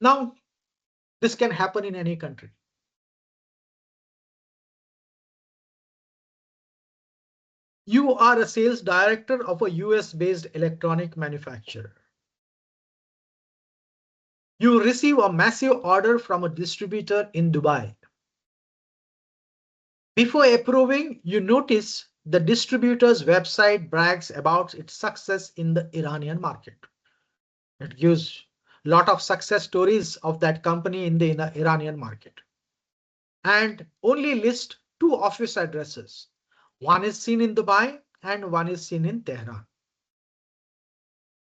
Now, this can happen in any country. You are a sales director of a US-based electronic manufacturer. You receive a massive order from a distributor in Dubai. Before approving, you notice the distributor's website brags about its success in the Iranian market. It gives a lot of success stories of that company in the Iranian market. And only list two office addresses. One is seen in Dubai and one is seen in Tehran.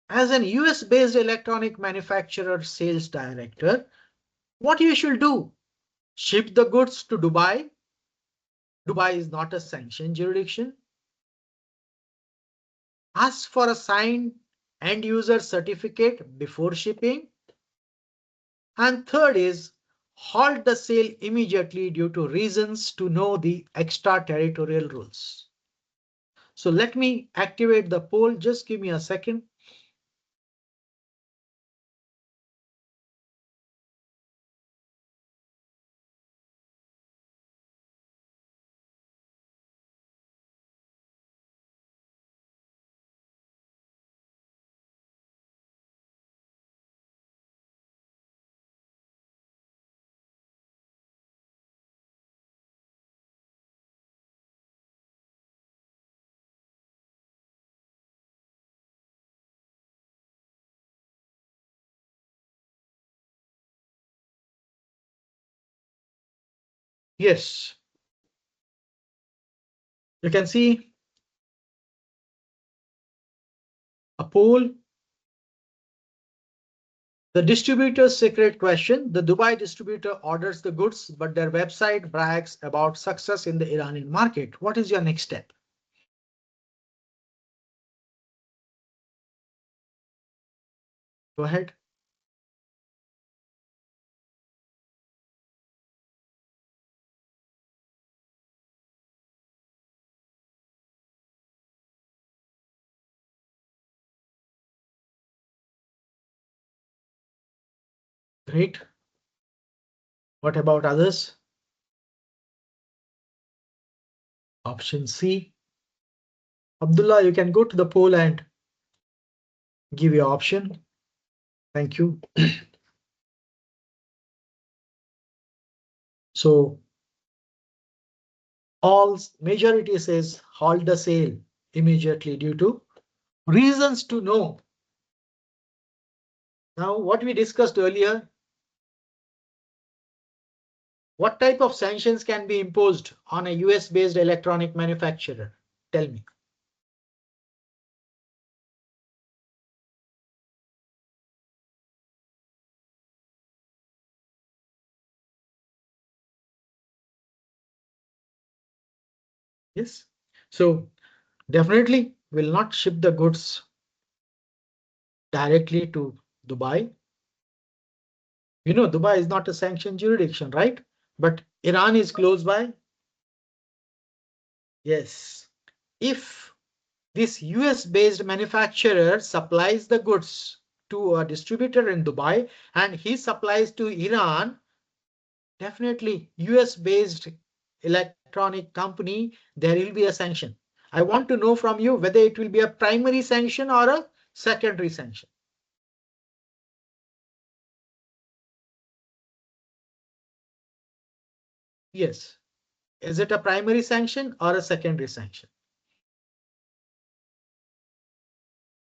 As an US-based electronic manufacturer sales director, what you should do? Ship the goods to Dubai. Dubai is not a sanctioned jurisdiction. Ask for a signed end user certificate before shipping. And third is halt the sale immediately due to reasons to know the extraterritorial rules. So let me activate the poll. Just give me a second. Yes, you can see a poll. The distributor's secret question. The Dubai distributor orders the goods, but their website brags about success in the Iranian market. What is your next step? Go ahead. Great. What about others? Option C. Abdullah, you can go to the poll and give your option. Thank you. So all majority says halt the sale immediately due to reasons to know. Now, what we discussed earlier, what type of sanctions can be imposed on a US-based electronic manufacturer? Tell me. Yes. So definitely will not ship the goods directly to Dubai. You know, Dubai is not a sanctioned jurisdiction, right? But Iran is close by. Yes. If this US-based manufacturer supplies the goods to a distributor in Dubai and he supplies to Iran, definitely US-based electronic company, there will be a sanction. I want to know from you whether it will be a primary sanction or a secondary sanction. Yes. Is it a primary sanction or a secondary sanction?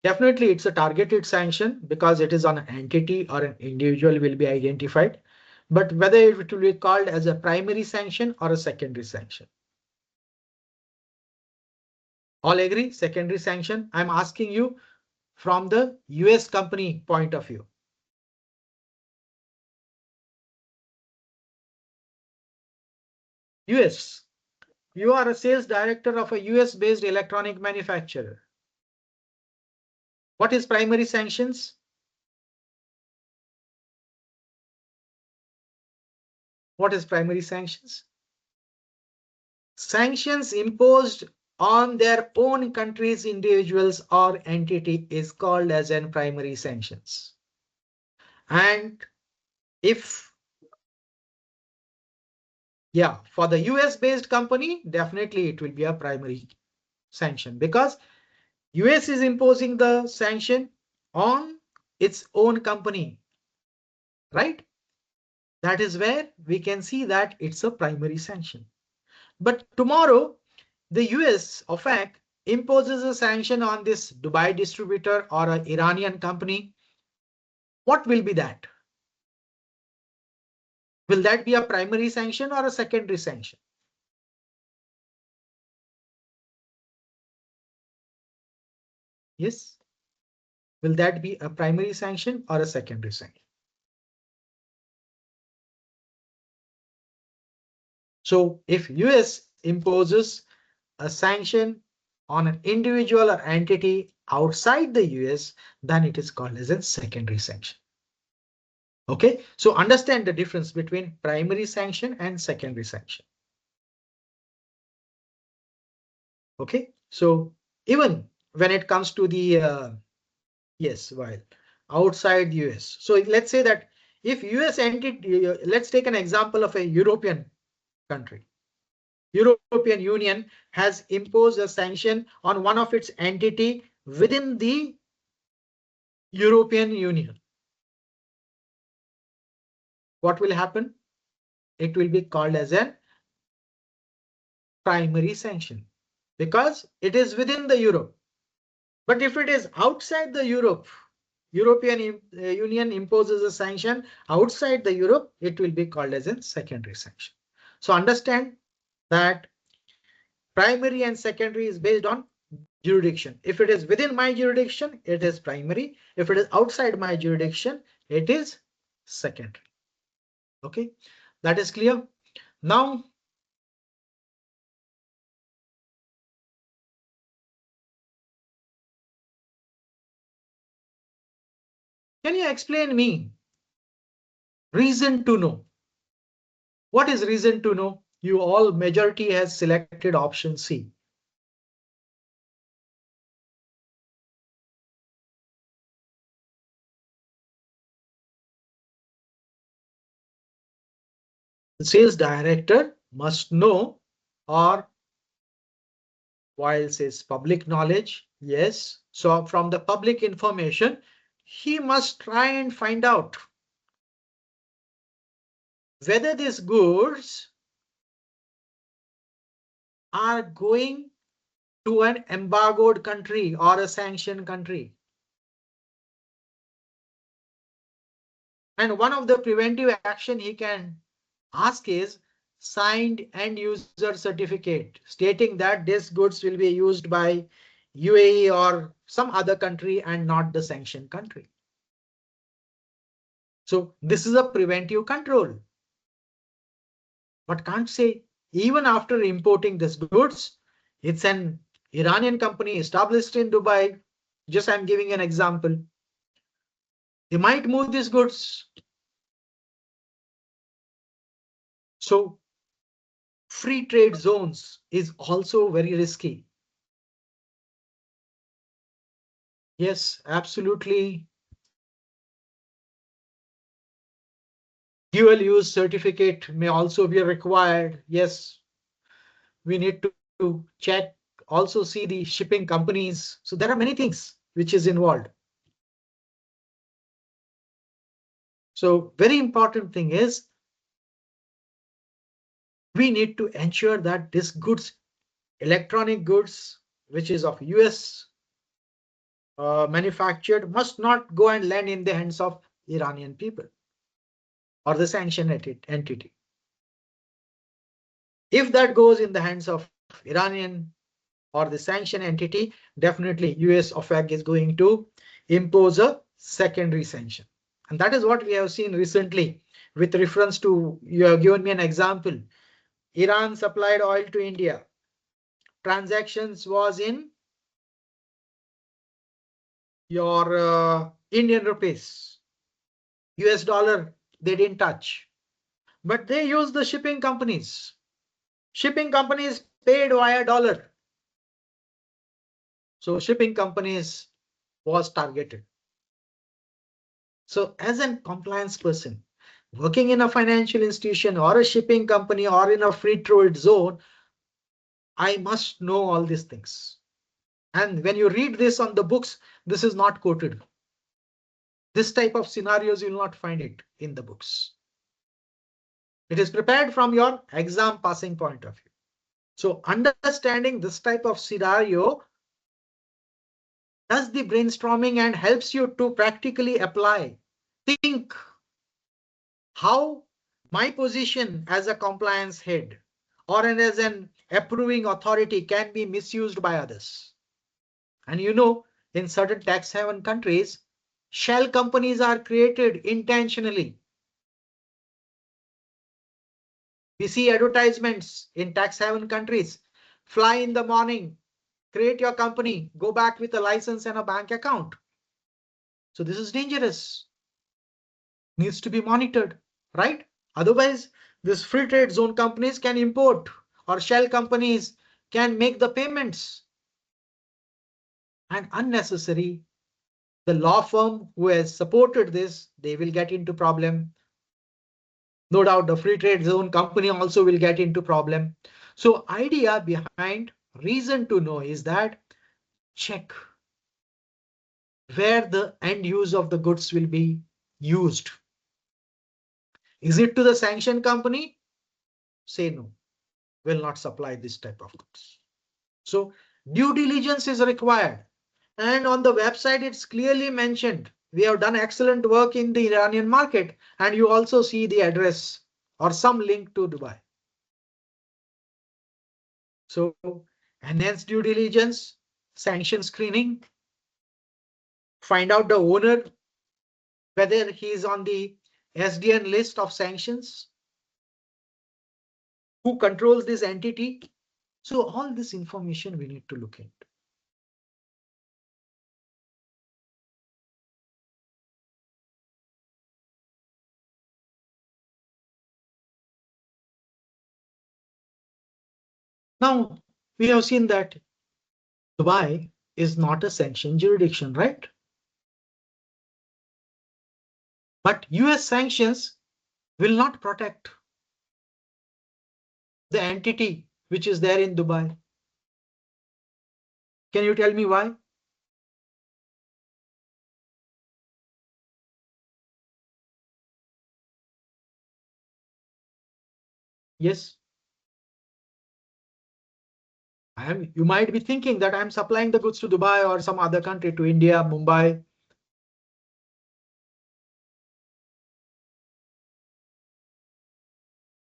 Definitely, it's a targeted sanction because it is on an entity or an individual will be identified. But whether it will be called as a primary sanction or a secondary sanction. All agree? Secondary sanction. I'm asking you from the US company point of view. US. You are a sales director of a US-based electronic manufacturer. What is primary sanctions? What is primary sanctions? Sanctions imposed on their own country's individuals or entity is called as an primary sanctions. And If, yeah, for the US based company, definitely it will be a primary sanction because US is imposing the sanction on its own company, right? That is where we can see that it's a primary sanction. But tomorrow, the US OFAC imposes a sanction on this Dubai distributor or an Iranian company. What will be that? Will that be a primary sanction or a secondary sanction? Yes. Will that be a primary sanction or a secondary sanction? So if US imposes a sanction on an individual or entity outside the US, then it is called as a secondary sanction. Okay, so understand the difference between primary sanction and secondary sanction. Okay, so even when it comes to the yes, while outside US. So let's say that if US entity, let's take an example of a European country. European Union has imposed a sanction on one of its entity within the European Union. What will happen? It will be called as a primary sanction because it is within the Europe. But if it is outside the Europe, European Union imposes a sanction outside the Europe, it will be called as a secondary sanction. So understand that primary and secondary is based on jurisdiction. If it is within my jurisdiction, it is primary. If it is outside my jurisdiction, it is secondary. Okay, that is clear. Now, can you explain me reason to know? What is reason to know? You all majority has selected option C. The sales director must know, or while says public knowledge, yes. So from the public information, he must try and find out whether these goods are going to an embargoed country or a sanctioned country. And one of the preventive action he can ask is signed end user certificate stating that these goods will be used by UAE or some other country and not the sanctioned country. So this is a preventive control. But can't say even after importing these goods, it's an Iranian company established in Dubai. Just I'm giving an example. They might move these goods. So free trade zones is also very risky. Yes, absolutely. Dual use certificate may also be required. Yes, we need to check, also see the shipping companies. So there are many things which is involved. So very important thing is we need to ensure that this goods, electronic goods, which is of US manufactured, must not go and land in the hands of Iranian people or the sanctioned entity. If that goes in the hands of Iranian or the sanctioned entity, definitely US OFAC is going to impose a secondary sanction. And that is what we have seen recently with reference to, you have given me an example. Iran supplied oil to India. Transactions was in your Indian rupees. US dollar, they didn't touch. But they used the shipping companies. Shipping companies paid via dollar. So shipping companies was targeted. So as a compliance person, working in a financial institution or a shipping company or in a free trade zone, I must know all these things. And when you read this on the books, this is not quoted. This type of scenarios, you will not find it in the books. It is prepared from your exam passing point of view. So understanding this type of scenario does the brainstorming and helps you to practically apply. Think how my position as a compliance head or as an approving authority can be misused by others. And you know, in certain tax haven countries, shell companies are created intentionally. We see advertisements in tax haven countries. Fly in the morning, create your company, go back with a license and a bank account. So this is dangerous. Needs to be monitored, right? Otherwise, these free trade zone companies can import or shell companies can make the payments. And unnecessary, the law firm who has supported this, they will get into problem. No doubt the free trade zone company also will get into problem. So idea behind reason to know is that check where the end use of the goods will be used. Is it to the sanctioned company? Say no, will not supply this type of goods. So due diligence is required. And on the website, it's clearly mentioned. We have done excellent work in the Iranian market. And you also see the address or some link to Dubai. So enhance due diligence, sanction screening, find out the owner, whether he is on the SDN list of sanctions, who controls this entity. So all this information we need to look into. Now, we have seen that Dubai is not a sanctioned jurisdiction, right? But US sanctions will not protect the entity which is there in Dubai. Can you tell me why? Yes, you might be thinking that I'm supplying the goods to Dubai or some other country, to India, Mumbai.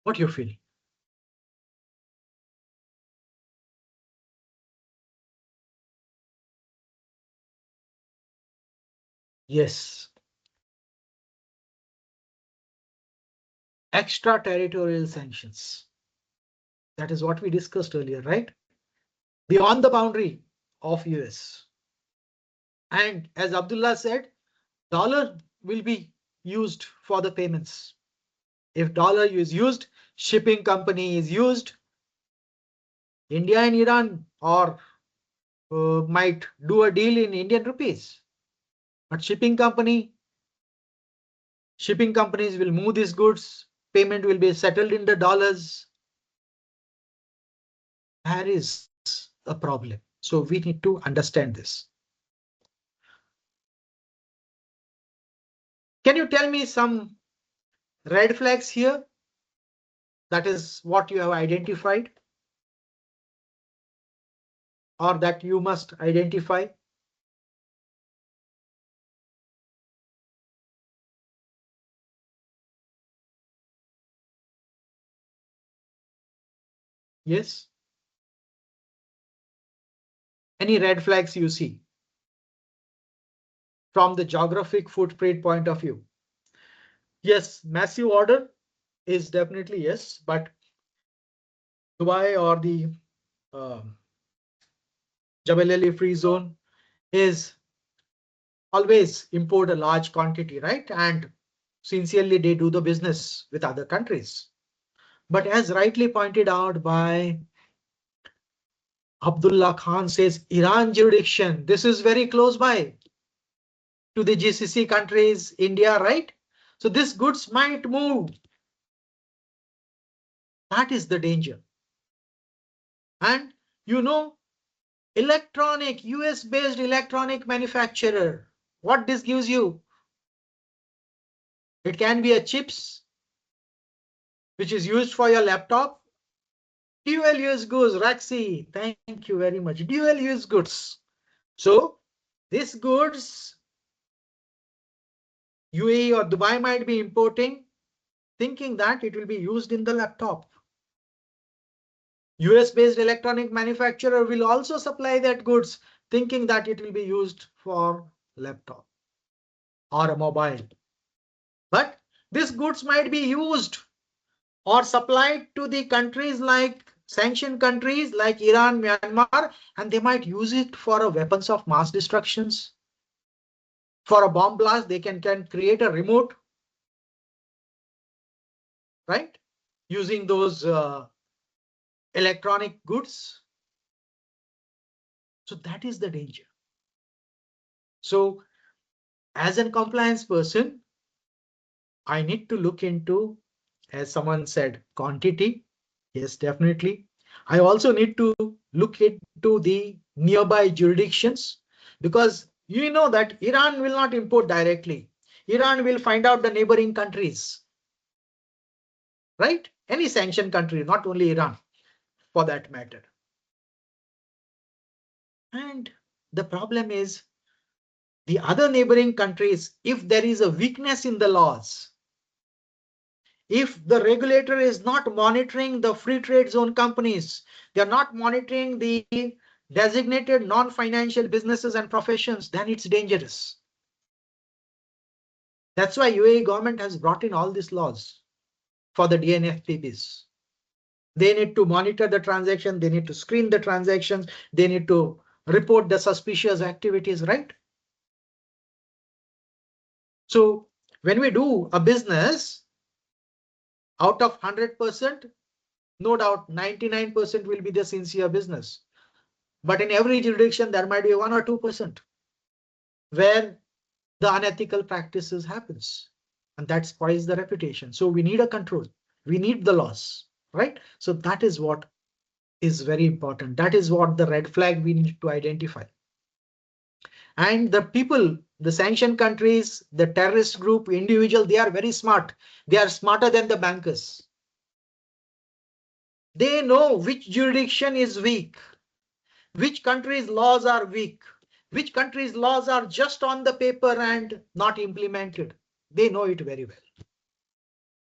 What you feel? Yes, extraterritorial sanctions. That is what we discussed earlier, right? Beyond the boundary of US. And as Abdullah said, dollar will be used for the payments. If dollar is used, shipping company is used, India and Iran or might do a deal in Indian rupees. But shipping companies will move these goods. Payment will be settled in the dollars. There is a problem. So we need to understand this. Can you tell me some red flags here? That is what you have identified or that you must identify. Yes. Any red flags you see from the geographic footprint point of view? Yes, massive order is definitely yes, but Dubai or the um, Jebel Ali free zone is always import a large quantity, right? And sincerely they do the business with other countries. But as rightly pointed out by Abdullah Khan says Iran jurisdiction, this is very close by to the GCC countries, India, right? So these goods might move. That is the danger. And you know, electronic, US based electronic manufacturer, what this gives you? It can be a chips, which is used for your laptop. Dual use goods, Raxi, thank you very much. Dual use goods. So these goods UAE or Dubai might be importing, thinking that it will be used in the laptop. US based electronic manufacturer will also supply that goods, thinking that it will be used for laptop or a mobile. But these goods might be used or supplied to the countries like sanctioned countries like Iran, Myanmar, and they might use it for a weapons of mass destructions. For a bomb blast, they can create a remote, right? Using those electronic goods. So that is the danger. So as a compliance person, I need to look into, as someone said, quantity. Yes, definitely. I also need to look into the nearby jurisdictions, because you know that Iran will not import directly. Iran will find out the neighboring countries, right? Any sanctioned country, not only Iran for that matter. And the problem is the other neighboring countries, if there is a weakness in the laws, if the regulator is not monitoring the free trade zone companies, they are not monitoring the designated non-financial businesses and professions, then it's dangerous. That's why UAE government has brought in all these laws for the DNFPBs. They need to monitor the transaction, they need to screen the transactions, they need to report the suspicious activities, right? So when we do a business, out of 100%, no doubt 99% will be the sincere business. But in every jurisdiction, there might be 1 or 2% where the unethical practices happens. And that spoils the reputation. So we need a control. We need the laws, right? So that is what is very important. That is what the red flag we need to identify. And the people, the sanctioned countries, the terrorist group, individual, they are very smart. They are smarter than the bankers. They know which jurisdiction is weak, which country's laws are weak, which country's laws are just on the paper and not implemented. They know it very well.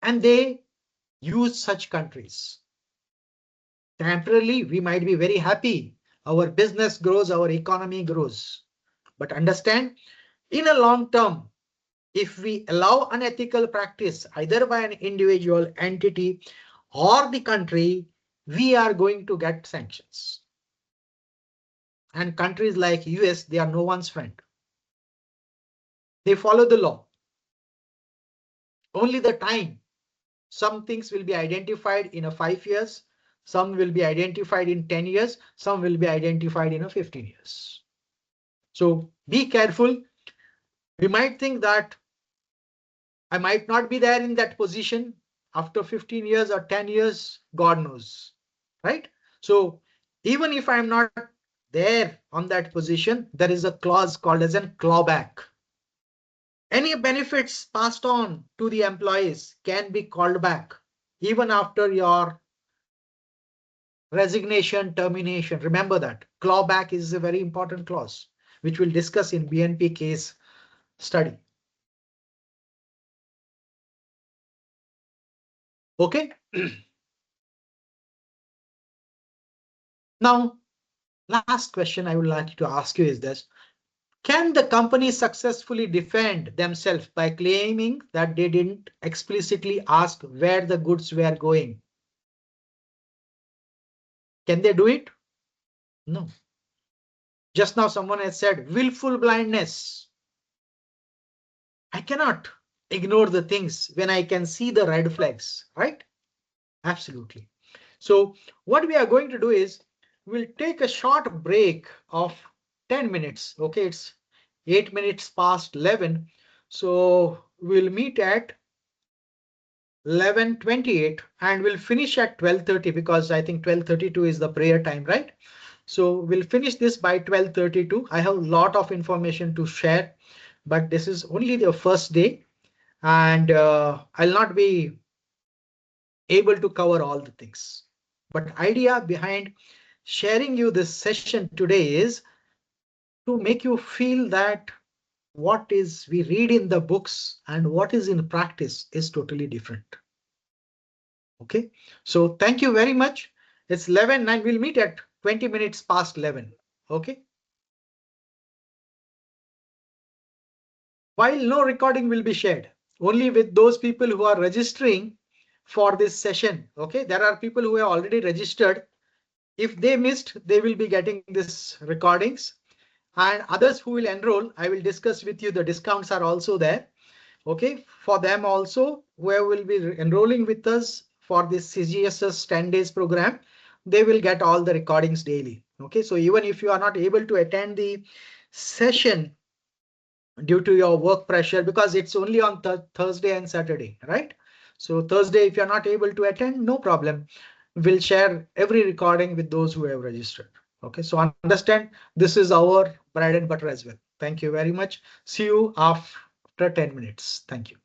And they use such countries. Temporarily, we might be very happy. Our business grows, our economy grows. But understand, in a long term, if we allow unethical practice either by an individual entity or the country, we are going to get sanctions. And countries like US, they are no one's friend. They follow the law. Only the time. Some things will be identified in a 5 years. Some will be identified in 10 years. Some will be identified in a 15 years. So be careful. We might think that I might not be there in that position after 15 years or 10 years, God knows, right? So even if I'm not there on that position, there is a clause called as a clawback. Any benefits passed on to the employees can be called back even after your resignation, termination. Remember that clawback is a very important clause, which we'll discuss in BNP case study. Okay. Now, last question I would like to ask you is this. Can the company successfully defend themselves by claiming that they didn't explicitly ask where the goods were going? Can they do it? No. Just now someone has said willful blindness. I cannot ignore the things when I can see the red flags, right? Absolutely. So what we are going to do is we'll take a short break of 10 minutes. Okay, it's 8 minutes past 11. So we'll meet at 11:28, and we'll finish at 12:30 because I think 12:32 is the prayer time, right? So we'll finish this by 12:32. I have a lot of information to share, but this is only the first day, and I'll not be able to cover all the things. But idea behind sharing you this session today is to make you feel that what is we read in the books and what is in practice is totally different. Okay, so thank you very much. It's 11 and we'll meet at 20 minutes past 11. Okay, while no recording will be shared, only with those people who are registering for this session. Okay, there are people who have already registered. If they missed, they will be getting this recordings, and others who will enroll, I will discuss with you. The discounts are also there. Okay, for them also, where will be enrolling with us for this CGSS 10 days program, they will get all the recordings daily. Okay, so even if you are not able to attend the session due to your work pressure, because it's only on Thursday and Saturday, right? So Thursday, if you're not able to attend, no problem. We'll share every recording with those who have registered. Okay, so understand this is our bread and butter as well. Thank you very much. See you after 10 minutes. Thank you.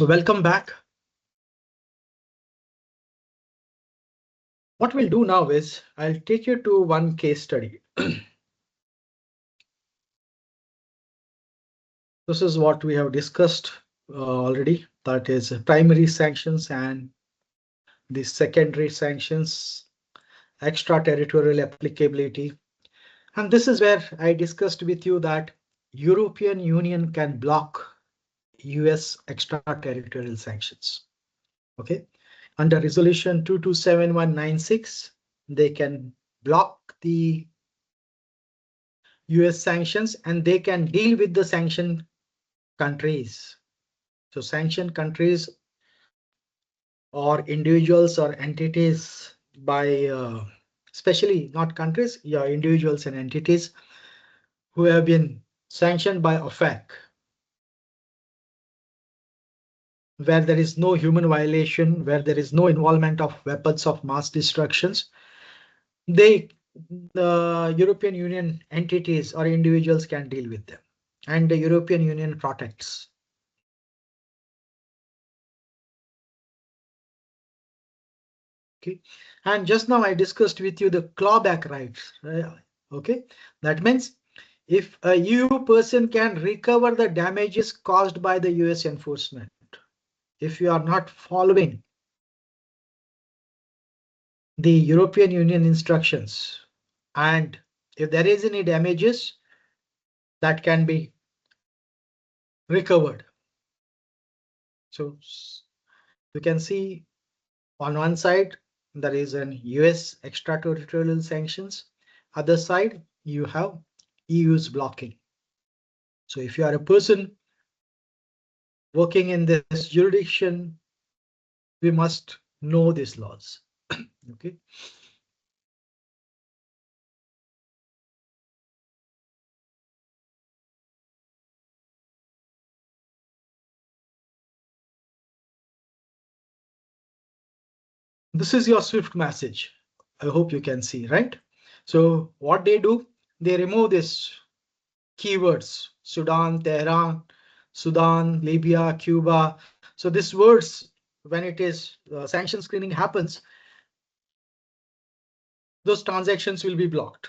So welcome back. What we'll do now is I'll take you to one case study. This is what we have discussed already. That is primary sanctions and the secondary sanctions, extraterritorial applicability. And this is where I discussed with you that European Union can block US extraterritorial sanctions. Okay. Under resolution 227196, they can block the US sanctions and they can deal with the sanctioned countries. So sanctioned countries or individuals or entities by especially not countries, yeah, individuals and entities who have been sanctioned by OFAC, where there is no human violation, where there is no involvement of weapons of mass destructions, they, the European Union entities or individuals can deal with them, and the European Union protects. Okay, and just now I discussed with you the clawback rights. Okay, that means if a EU person can recover the damages caused by the US enforcement, if you are not following the European Union instructions, and if there is any damages that can be recovered. So you can see on one side there is an US extraterritorial sanctions, other side you have EU's blocking. So if you are a person working in this jurisdiction, we must know these laws. Okay. This is your Swift message. I hope you can see, right? So what they do, they remove this keywords, Sudan, Tehran, Sudan, Libya, Cuba. So these words, when it is sanction screening happens, those transactions will be blocked.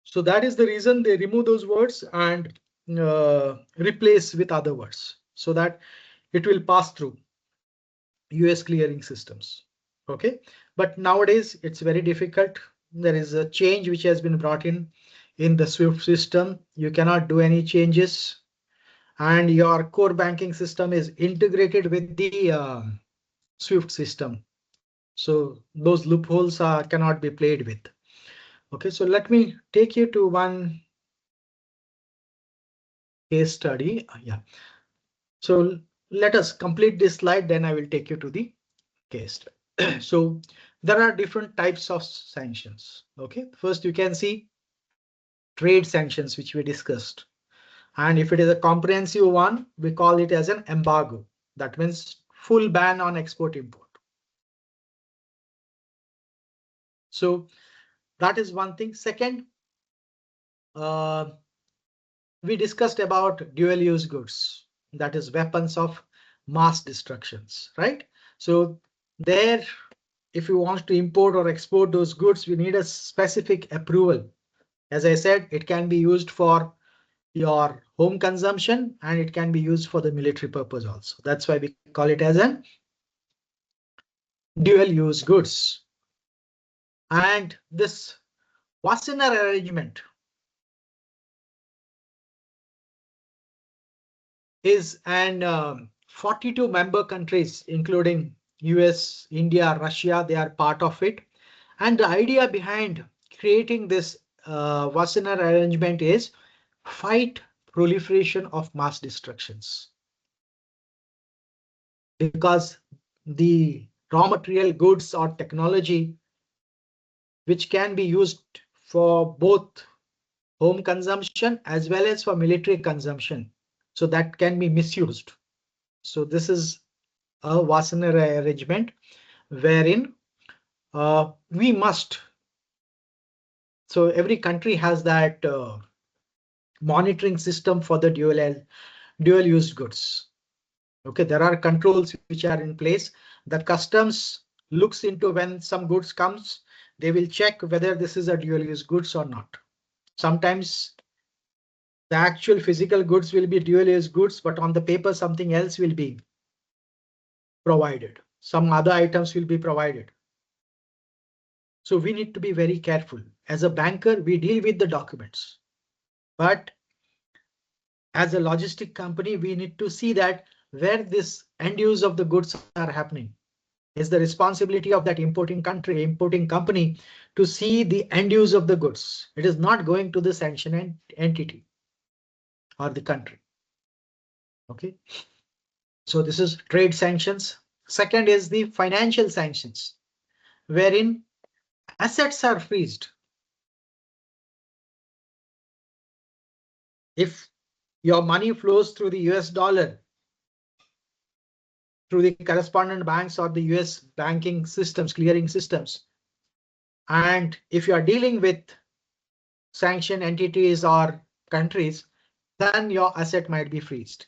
So that is the reason they remove those words and replace with other words so that it will pass through US clearing systems. Okay, but nowadays it's very difficult. There is a change which has been brought in the Swift system. You cannot do any changes, and your core banking system is integrated with the Swift system. So those loopholes cannot be played with. Okay, so let me take you to one case study. Yeah. So let us complete this slide, then I will take you to the case. So there are different types of sanctions. Okay, first you can see trade sanctions, which we discussed. And if it is a comprehensive one, we call it as an embargo. That means full ban on export import. So that is one thing. Second, uh, we discussed about dual use goods, that is weapons of mass destructions, right? So there, if you want to import or export those goods, we need a specific approval. As I said, it can be used for your home consumption and it can be used for the military purpose also. That's why we call it as an dual use goods. And this Wassenaar arrangement is an 42 member countries, including US, India, Russia, they are part of it. And the idea behind creating this Wassenaar arrangement is fight proliferation of mass destructions. Because the raw material goods or technology which can be used for both home consumption as well as for military consumption, so that can be misused. So this is a Wassenaar arrangement wherein we must, so every country has that monitoring system for the dual use goods. Okay, there are controls which are in place that customs looks into when some goods comes. They will check whether this is a dual use goods or not. Sometimes the actual physical goods will be dual use goods, but on the paper something else will be provided. Some other items will be provided. So we need to be very careful. As a banker, we deal with the documents, but as a logistic company, we need to see that where this end use of the goods are happening is the responsibility of that importing country, importing company to see the end use of the goods. It is not going to the sanction entity or the country. Okay. So this is trade sanctions. Second is the financial sanctions, wherein assets are freezed. If your money flows through the US dollar, through the correspondent banks or the US banking systems, clearing systems, and if you are dealing with sanctioned entities or countries, then your asset might be freezed.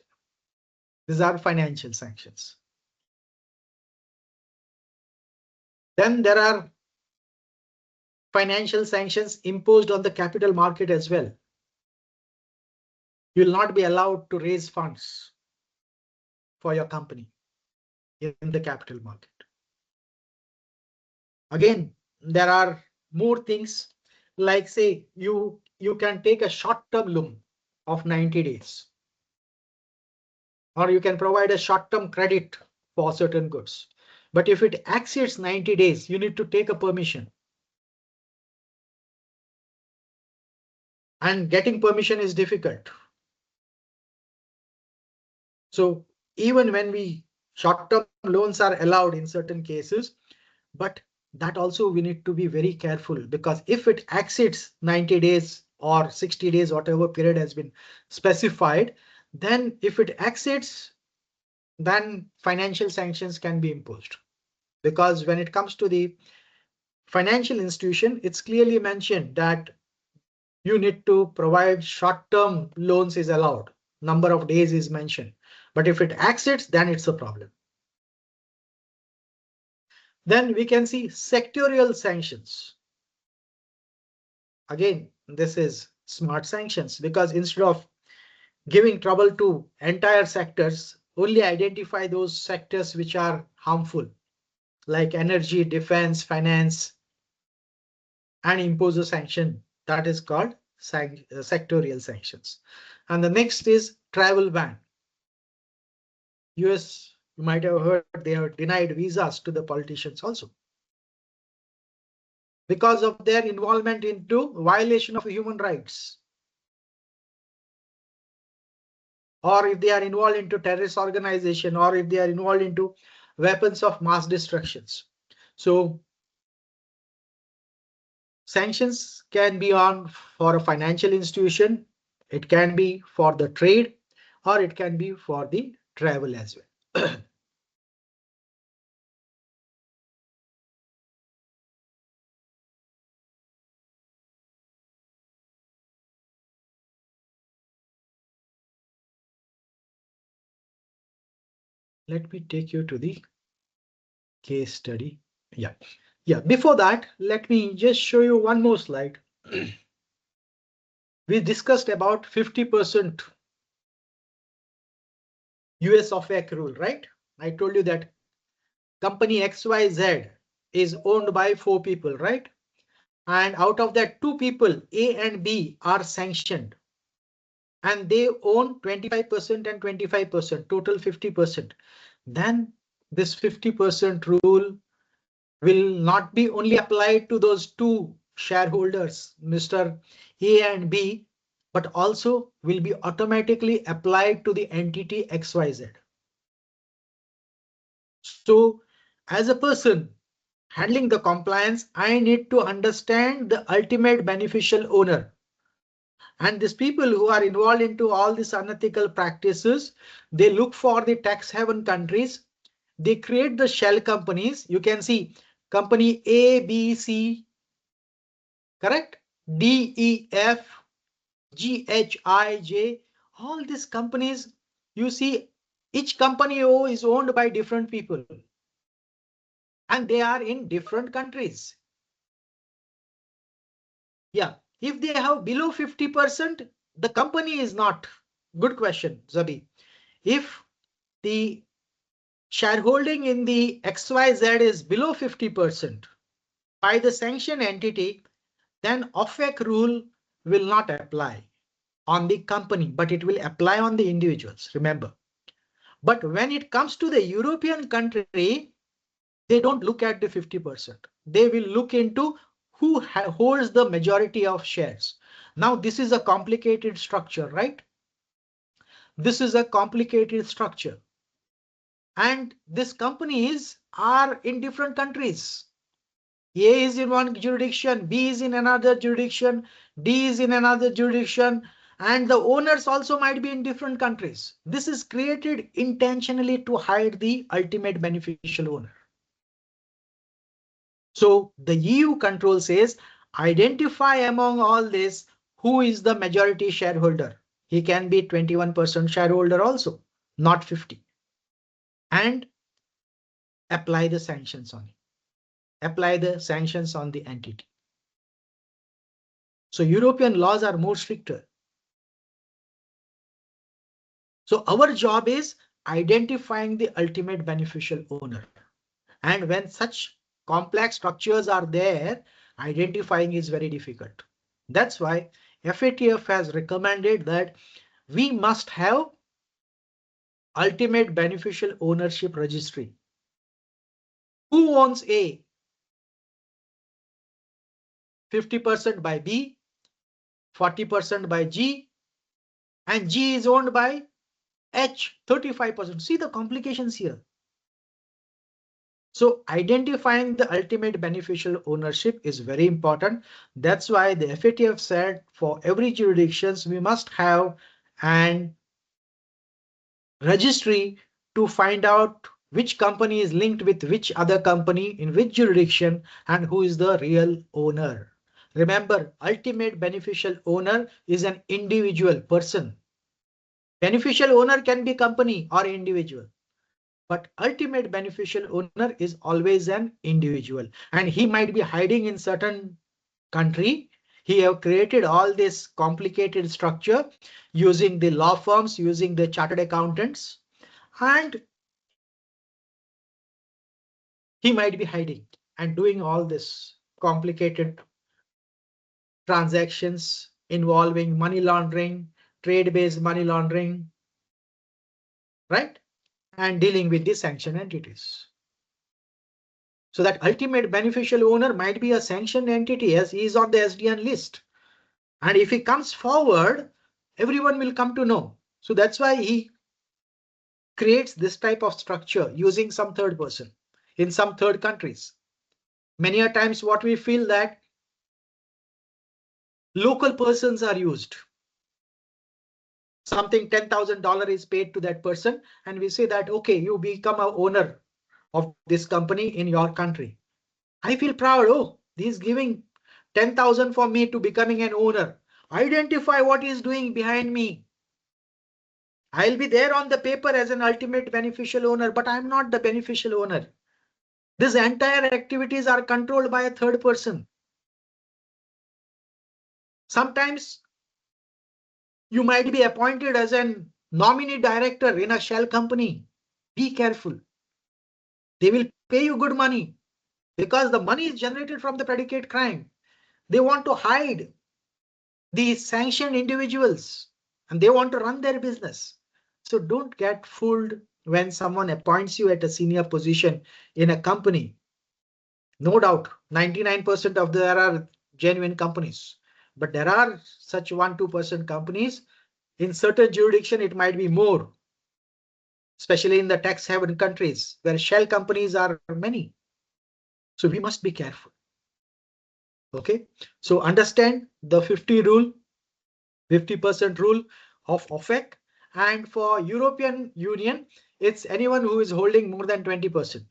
These are financial sanctions. Then there are financial sanctions imposed on the capital market as well. You will not be allowed to raise funds for your company in the capital market. Again, there are more things like, say, you can take a short-term loan of 90 days, or you can provide a short-term credit for certain goods. But if it exceeds 90 days, you need to take a permission. And getting permission is difficult. So even when short-term loans are allowed in certain cases, but that also we need to be very careful, because if it exceeds 90 days or 60 days, whatever period has been specified, then if it exceeds, then financial sanctions can be imposed. Because when it comes to the financial institution, it's clearly mentioned that you need to provide short-term loans is allowed. Number of days is mentioned. But if it exceeds, then it's a problem. Then we can see sectorial sanctions. Again, this is smart sanctions, because instead of giving trouble to entire sectors, only identify those sectors which are harmful, like energy, defense, finance, and impose a sanction that is called sectorial sanctions. And the next is travel ban. US, you might have heard, they have denied visas to the politicians also, because of their involvement into violation of human rights, or if they are involved into terrorist organization, or if they are involved into weapons of mass destructions. So sanctions can be on for a financial institution, it can be for the trade, or it can be for the travel as well. Let me take you to the case study. Yeah. Yeah, before that, let me just show you one more slide. We discussed about 50% US of A rule, right? I told you that company XYZ is owned by 4 people, right? And out of that, 2 people, A and B, are sanctioned. And they own 25% and 25%, total 50%. Then this 50% rule will not be only applied to those 2 shareholders, Mr. A and B, but also will be automatically applied to the entity XYZ. So as a person handling the compliance, I need to understand the ultimate beneficial owner. And these people who are involved into all these unethical practices, they look for the tax haven countries. They create the shell companies. You can see company A, B, C, correct? D, E, F, G, H, I, J. All these companies, you see, Each company is owned by different people and they are in different countries. Yeah, if they have below 50%, the company is not. Good question, Zabi. If the shareholding in the XYZ is below 50% by the sanctioned entity, then OFAC rule will not apply on the company, but it will apply on the individuals, remember. But when it comes to the European country, they don't look at the 50%. They will look into who holds the majority of shares. Now, this is a complicated structure, right? This is a complicated structure. And these companies are in different countries. A is in one jurisdiction, B is in another jurisdiction, D is in another jurisdiction, and the owners also might be in different countries. This is created intentionally to hide the ultimate beneficial owner. So the EU control says, identify among all this who is the majority shareholder. He can be 21% shareholder also, not 50. And apply the sanctions on it. Apply the sanctions on the entity. So European laws are more stricter. So our job is identifying the ultimate beneficial owner. And when such complex structures are there, identifying is very difficult. That's why FATF has recommended that we must have ultimate beneficial ownership registry. Who owns A? 50% by B, 40% by G, and G is owned by H, 35%. See the complications here. So identifying the ultimate beneficial ownership is very important. That's why the FATF said for every jurisdictions, we must have an registry to find out which company is linked with which other company in which jurisdiction and who is the real owner. Remember, ultimate beneficial owner is an individual person. Beneficial owner can be company or individual. But ultimate beneficial owner is always an individual, and he might be hiding in certain country. He have created all this complicated structure using the law firms, using the chartered accountants, and he might be hiding and doing all this complicated transactions involving money laundering, trade-based money laundering, right? And dealing with the sanctioned entities. So that ultimate beneficial owner might be a sanctioned entity as he is on the SDN list. And if he comes forward, everyone will come to know. So that's why he creates this type of structure using some third person in some third countries. Many a times what we feel that local persons are used. Something $10,000 is paid to that person. And we say that, okay, you become a owner of this company in your country. I feel proud. Oh, he's giving 10,000 for me to becoming an owner. Identify what he's doing behind me. I'll be there on the paper as an ultimate beneficial owner, but I'm not the beneficial owner. These entire activities are controlled by a third person. Sometimes you might be appointed as an nominee director in a shell company. Be careful. They will pay you good money because the money is generated from the predicate crime. They want to hide these sanctioned individuals and they want to run their business. So don't get fooled when someone appoints you at a senior position in a company. No doubt, 99% of there are genuine companies, but there are such 1-2% companies. In certain jurisdiction, it might be more, especially in the tax haven countries where shell companies are many. So we must be careful. Okay, so understand the 50% rule of OFAC. And for European Union, it's anyone who is holding more than 20%.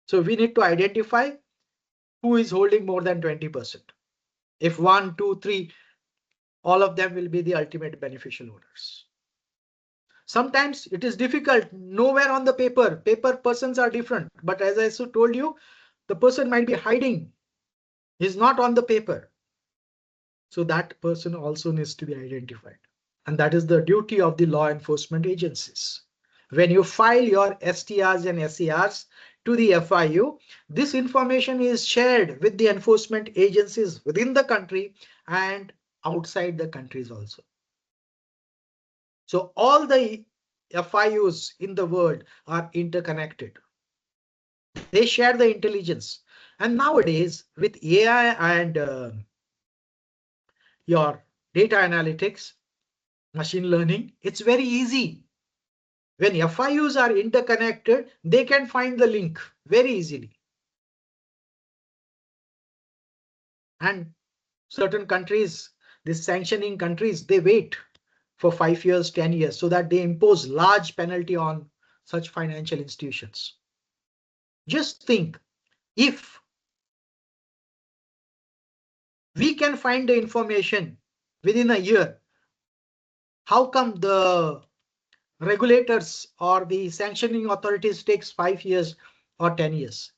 So we need to identify who is holding more than 20%. If 1, 2, 3, all of them will be the ultimate beneficial owners. Sometimes it is difficult. Nowhere on the paper persons are different. But as I told you, the person might be hiding. He's not on the paper. So that person also needs to be identified. And that is the duty of the law enforcement agencies. When you file your STRs and SCRs to the FIU, this information is shared with the enforcement agencies within the country and outside the countries also. So all the FIUs in the world are interconnected. They share the intelligence. And nowadays, with AI and your data analytics, machine learning, it's very easy. When FIUs are interconnected, they can find the link very easily. And certain countries, these sanctioning countries, they wait for 5 years, 10 years, so that they impose large penalty on such financial institutions. Just think, if we can find the information within a year, how come the regulators or the sanctioning authorities takes 5 years or 10 years?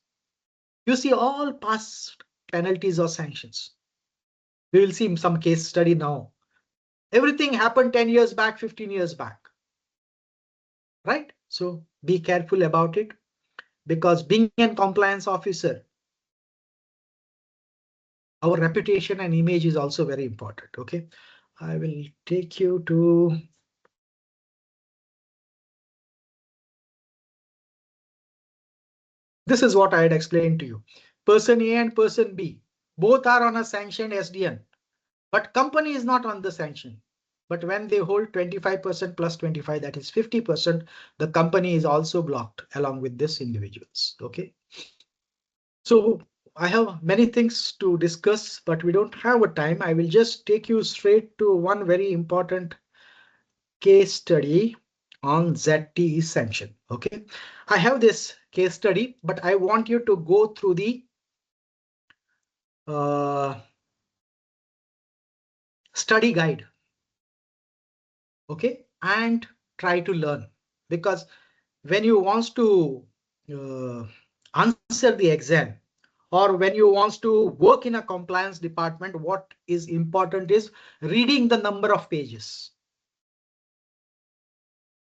You see all past penalties or sanctions. We will see some case study now. Everything happened 10 years back, 15 years back, right? So be careful about it, because being a compliance officer, our reputation and image is also very important. Okay, I will take you to. This is what I had explained to you. Person A and person B, both are on a sanctioned SDN, but company is not on the sanction. But when they hold 25% plus 25, that is 50%, the company is also blocked along with this individuals. Okay. So I have many things to discuss, but we don't have a time. I will just take you straight to one very important case study on ZTE sanction. Okay, I have this case study, but I want you to go through the uh, study guide. Okay, and try to learn, because when you want to uh, answer the exam, or when you want to work in a compliance department, what is important is reading the number of pages.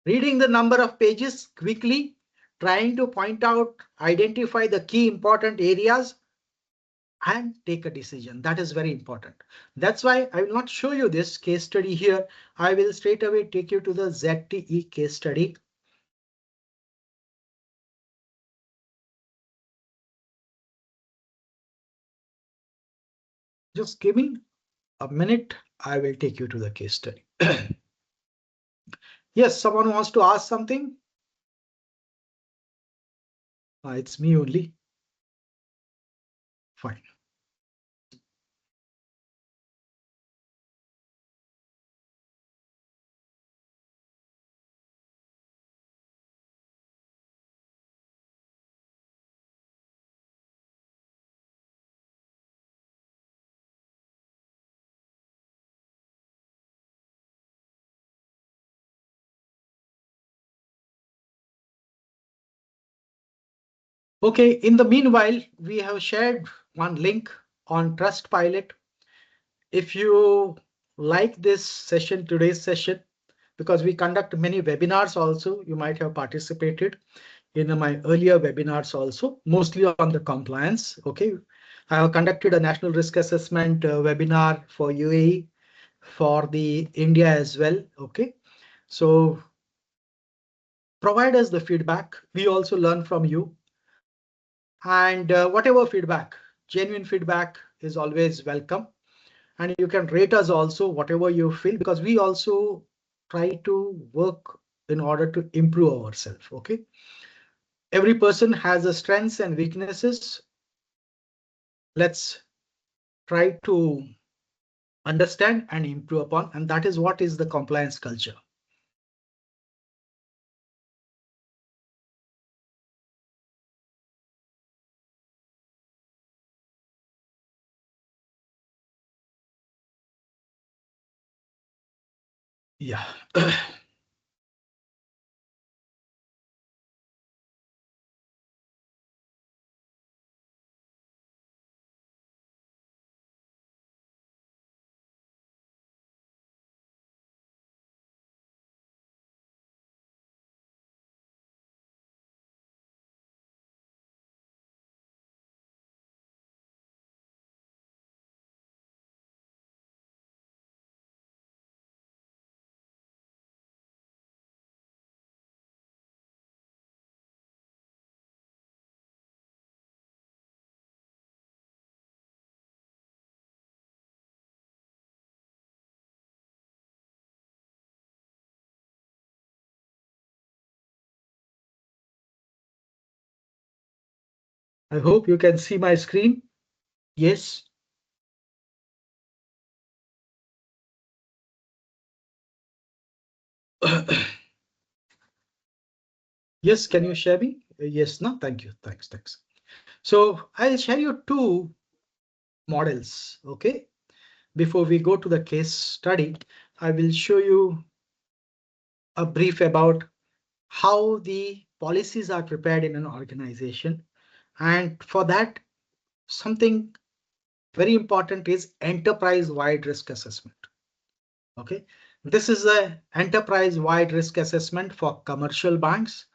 Reading the number of pages quickly, trying to point out, identify the key important areas, and take a decision. That is very important. That's why I will not show you this case study here. I will straight away take you to the ZTE case study. Just give me a minute. I will take you to the case study. Yes, someone wants to ask something? It's me only. Fine. Okay, in the meanwhile, we have shared one link on Trustpilot. If you like this session, today's session, because we conduct many webinars also, you might have participated in my earlier webinars also, mostly on the compliance. Okay, I have conducted a national risk assessment webinar for UAE, for the India as well. Okay, so provide us the feedback. We also learn from you. And whatever feedback, genuine feedback is always welcome. And you can rate us also, whatever you feel, because we also try to work in order to improve ourselves. Okay. Every person has a strengths and weaknesses. Let's try to understand and improve upon. And that is what is the compliance culture. Yeah. I hope you can see my screen. Yes. Yes, can you share me? Yes, no, thank you. Thanks. So I'll share you two models. Okay. Before we go to the case study, I will show you a brief about how the policies are prepared in an organization. And for that, something very important is enterprise-wide risk assessment. Okay, this is a enterprise-wide risk assessment for commercial banks,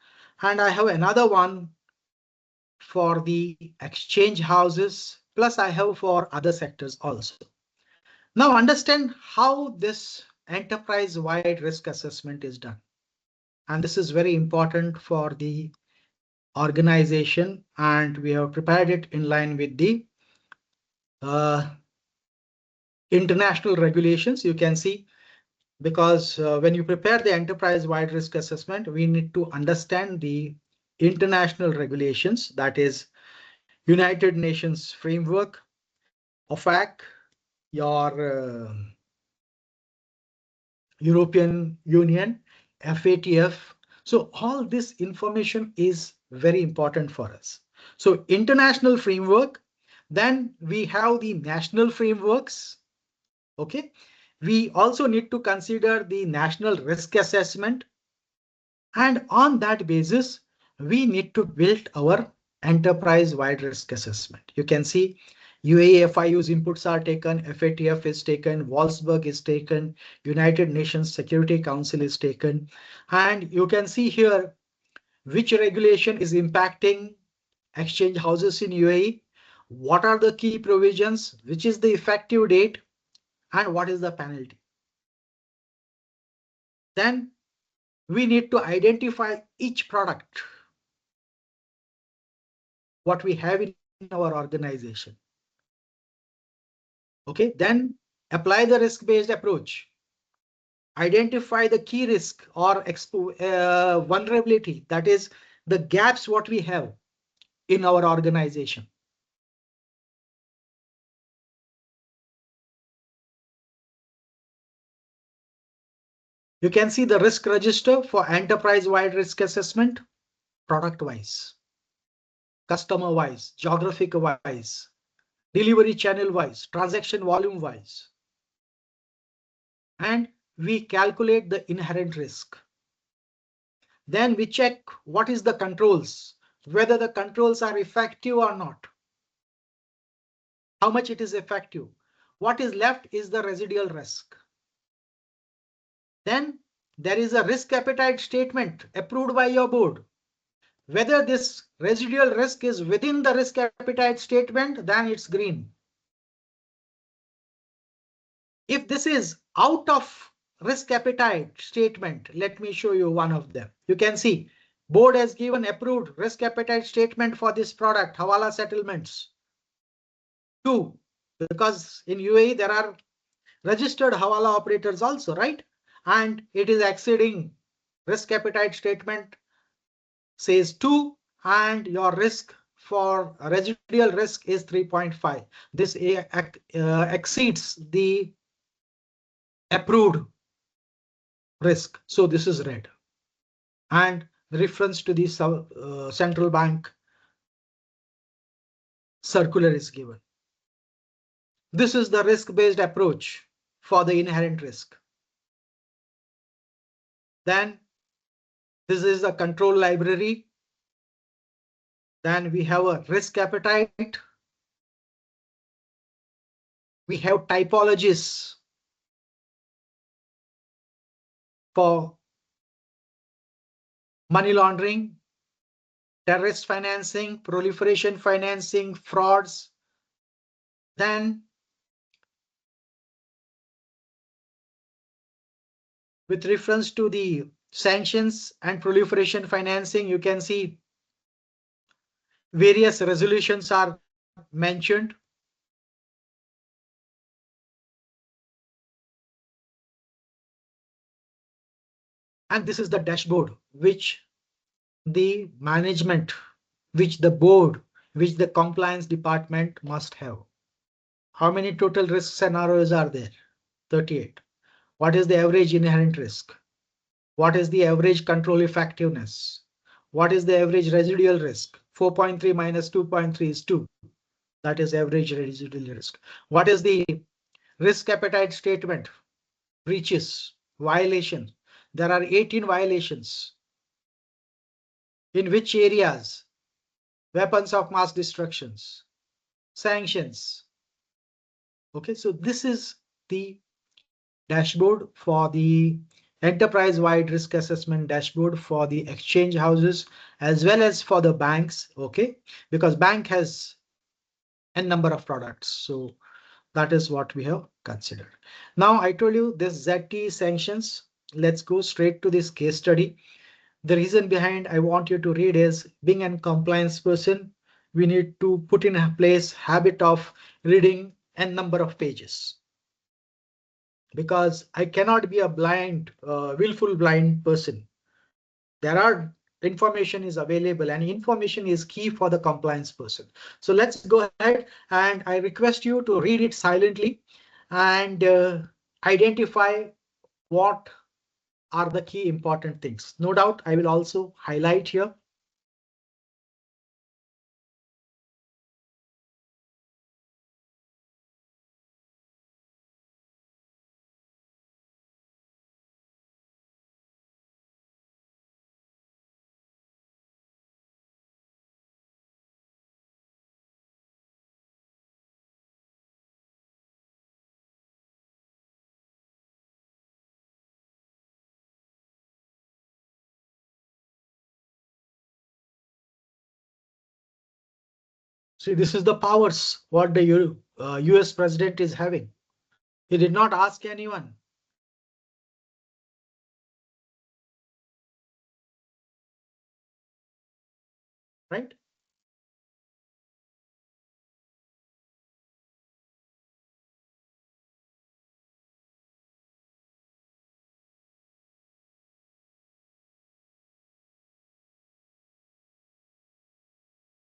and I have another one for the exchange houses, plus I have for other sectors also. Now understand how this enterprise-wide risk assessment is done. And this is very important for the organization, and we have prepared it in line with the uh, international regulations. You can see, because when you prepare the enterprise-wide risk assessment, we need to understand the international regulations, that is United Nations framework, OFAC, your European Union, FATF. So all this information is very important for us. So international framework, then we have the national frameworks. Okay. We also need to consider the national risk assessment. And on that basis, we need to build our enterprise-wide risk assessment. You can see UAE FIU's inputs are taken, FATF is taken, Wolfsburg is taken, United Nations Security Council is taken. And you can see here which regulation is impacting exchange houses in UAE, what are the key provisions, which is the effective date, and what is the penalty. Then we need to identify each product, what we have in our organization. Okay, then apply the risk-based approach. Identify the key risk or vulnerability, that is the gaps what we have in our organization. You can see the risk register for enterprise-wide risk assessment, product-wise, customer-wise, geographic-wise, delivery channel-wise, transaction volume-wise. And we calculate the inherent risk. Then we check what is the controls, whether the controls are effective or not, how much it is effective. What is left is the residual risk. Then there is a risk appetite statement approved by your board. Whether this residual risk is within the risk appetite statement, then it's green. If this is out of risk appetite statement, let me show you one of them. You can see board has given approved risk appetite statement for this product, Hawala settlements. 2, because in UAE there are registered Hawala operators also, right? And it is exceeding risk appetite statement says 2, and your risk for residual risk is 3.5. This exceeds the approved risk. So this is red. And the reference to the central bank circular is given. This is the risk-based approach for the inherent risk. Then this is the control library. Then we have a risk appetite. We have typologies for money laundering, terrorist financing, proliferation financing, frauds. Then with reference to the sanctions and proliferation financing, you can see various resolutions are mentioned. And this is the dashboard which the management, which the board which the compliance department must have. How many total risk scenarios are there? 38. What is the average inherent risk? What is the average control effectiveness? What is the average residual risk? 4.3 minus 2.3 is 2. That is average residual risk. What is the risk appetite statement? Breaches, violations. There are 18 violations. In which areas? Weapons of mass destructions, sanctions. Okay, so this is the dashboard for the enterprise-wide risk assessment dashboard for the exchange houses as well as for the banks. Okay, because bank has a number of products. So that is what we have considered. Now I told you this ZT sanctions. Let's go straight to this case study. The reason behind I want you to read is being a compliance person, we need to put in place habit of reading a number of pages because I cannot be a blind, willful blind person. There are information is available and information is key for the compliance person. So let's go ahead and I request you to read it silently and identify what are the key important things. No doubt I will also highlight here. See, this is the powers what the US president is having. He did not ask anyone. Right?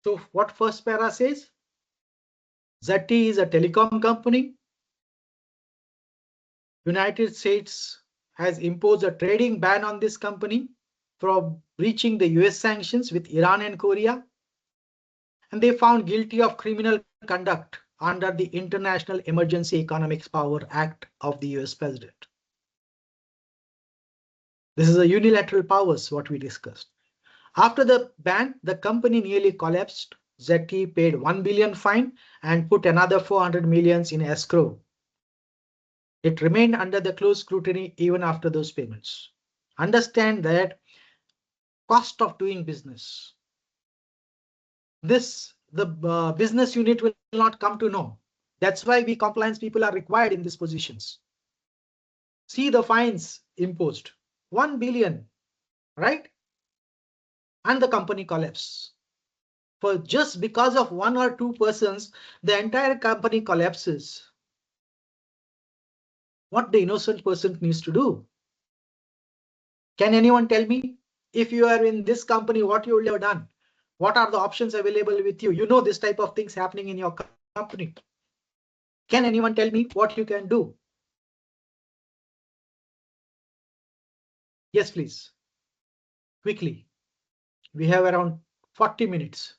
So what first para says? ZT is a telecom company. United States has imposed a trading ban on this company for breaching the US sanctions with Iran and Korea. And they found guilty of criminal conduct under the International Emergency Economic Power Act of the US president. This is a unilateral powers, what we discussed. After the ban, the company nearly collapsed. ZT paid 1 billion fine and put another 400 millions in escrow. It remained under the close scrutiny even after those payments. Understand that cost of doing business. This the business unit will not come to know. That's why we compliance people are required in these positions. See the fines imposed, 1 billion, right? And the company collapses. For just because of one or two persons, the entire company collapses. What the innocent person needs to do? Can anyone tell me if you are in this company, what you will have done? What are the options available with you? You know this type of things happening in your company. Can anyone tell me what you can do? Yes, please. Quickly. We have around 40 minutes.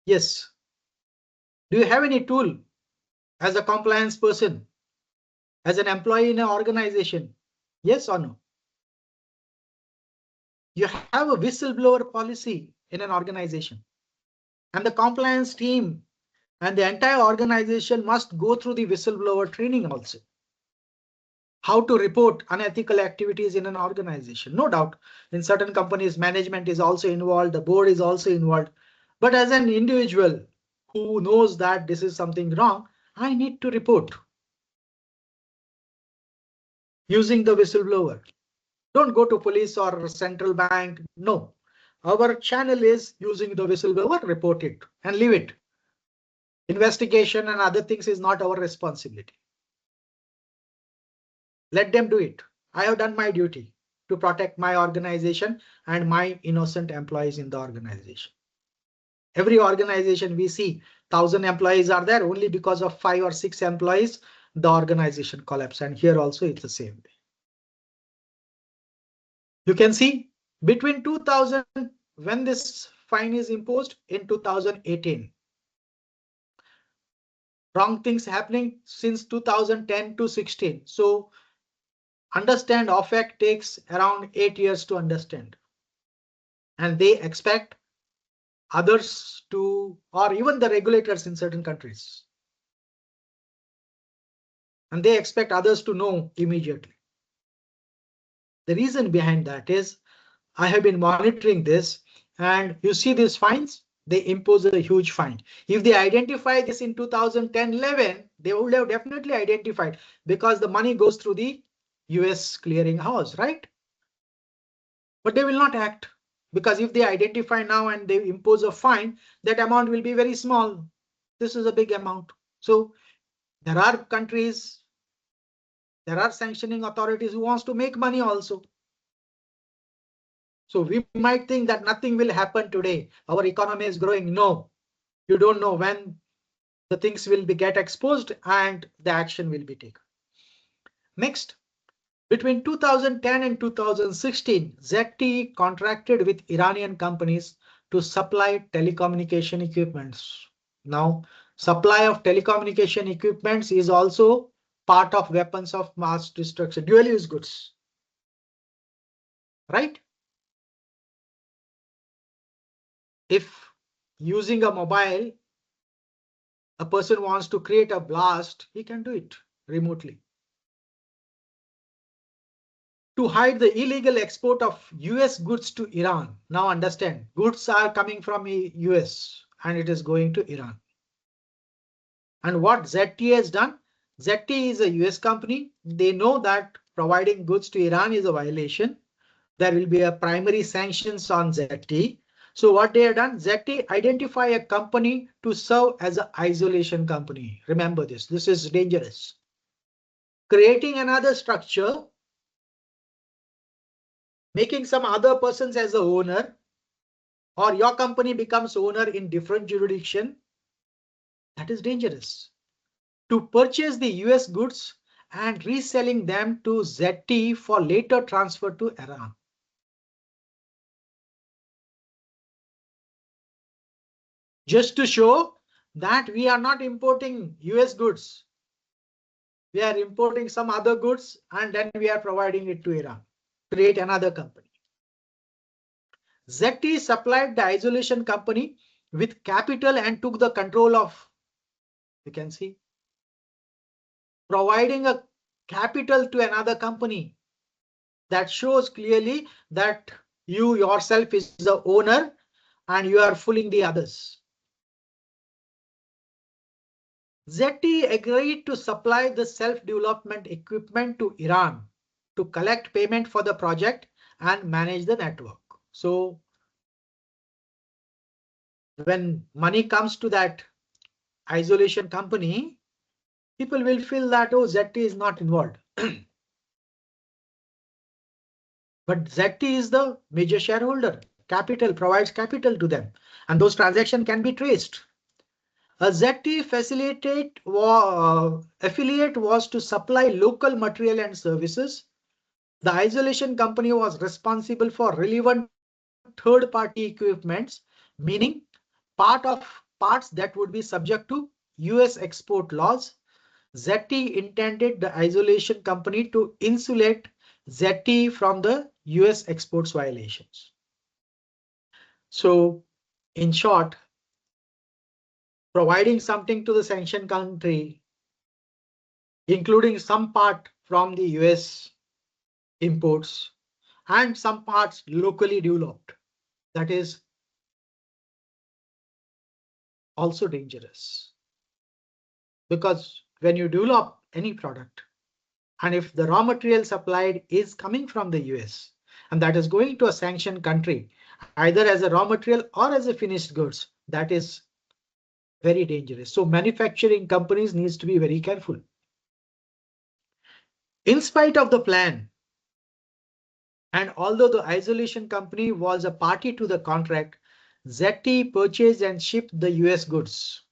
Yes. Do you have any tool as a compliance person, as an employee in an organization? Yes or no? You have a whistleblower policy in an organization, and the compliance team and the entire organization must go through the whistleblower training also. How to report unethical activities in an organization. No doubt, in certain companies, management is also involved, the board is also involved. But as an individual who knows that this is something wrong, I need to report using the whistleblower. Don't go to police or central bank. No, our channel is using the whistleblower, report it and leave it. Investigation and other things is not our responsibility. Let them do it. I have done my duty. to protect my organization and my innocent employees in the organization. Every organization we see 1,000 employees are there, only because of 5 or 6 employees, the organization collapse. And here also it's the same way. You can see between 2000, when this fine is imposed in 2018, wrong things happening since 2010 to 16. So understand OFAC takes around 8 years to understand. And they expect others to, or even the regulators in certain countries, and they expect others to know immediately. The reason behind that is I have been monitoring this, and you see these fines, they impose a huge fine. If they identify this in 2010-11, they would have definitely identified, because the money goes through the US clearing house, right? But they will not act, because if they identify now and they impose a fine, that amount will be very small. This is a big amount. So there are countries, there are sanctioning authorities who wants to make money also. So we might think that nothing will happen today. Our economy is growing. No, you don't know when the things will be get exposed and the action will be taken. Next, between 2010 and 2016, ZTE contracted with Iranian companies to supply telecommunication equipments. Now, supply of telecommunication equipments is also part of weapons of mass destruction, dual use goods, right? If using a mobile, a person wants to create a blast, he can do it remotely. To hide the illegal export of US goods to Iran. Now understand, goods are coming from US and it is going to Iran. And what ZTE has done? ZTE is a US company. They know that providing goods to Iran is a violation. There will be a primary sanctions on ZTE. So what they have done, ZTE identify a company to serve as an isolation company. Remember this, this is dangerous. Creating another structure, making some other persons as the owner, or your company becomes owner in different jurisdiction, that is dangerous. To purchase the US goods and reselling them to ZTE for later transfer to Iran. Just to show that we are not importing US goods. We are importing some other goods and then we are providing it to Iran. Create another company. ZTE supplied the isolation company with capital and took the control of, you can see, providing a capital to another company. That shows clearly that you yourself is the owner and you are fooling the others. ZTE agreed to supply the self-development equipment to Iran to collect payment for the project and manage the network. So when money comes to that isolation company, people will feel that, oh, ZTE is not involved. But ZTE is the major shareholder. Capital provides capital to them, and those transactions can be traced. A ZTE affiliate was to supply local material and services. The isolation company was responsible for relevant third-party equipments, meaning parts that would be subject to US export laws. ZTE intended the isolation company to insulate ZTE from the US exports violations. So, in short, providing something to the sanctioned country, including some part from the US imports and some parts locally developed, that is also dangerous. Because when you develop any product, and if the raw material supplied is coming from the US, and that is going to a sanctioned country, either as a raw material or as a finished goods, that is very dangerous. So manufacturing companies needs to be very careful. In spite of the plan And although the isolation company was a party to the contract, ZTE purchased and shipped the US goods.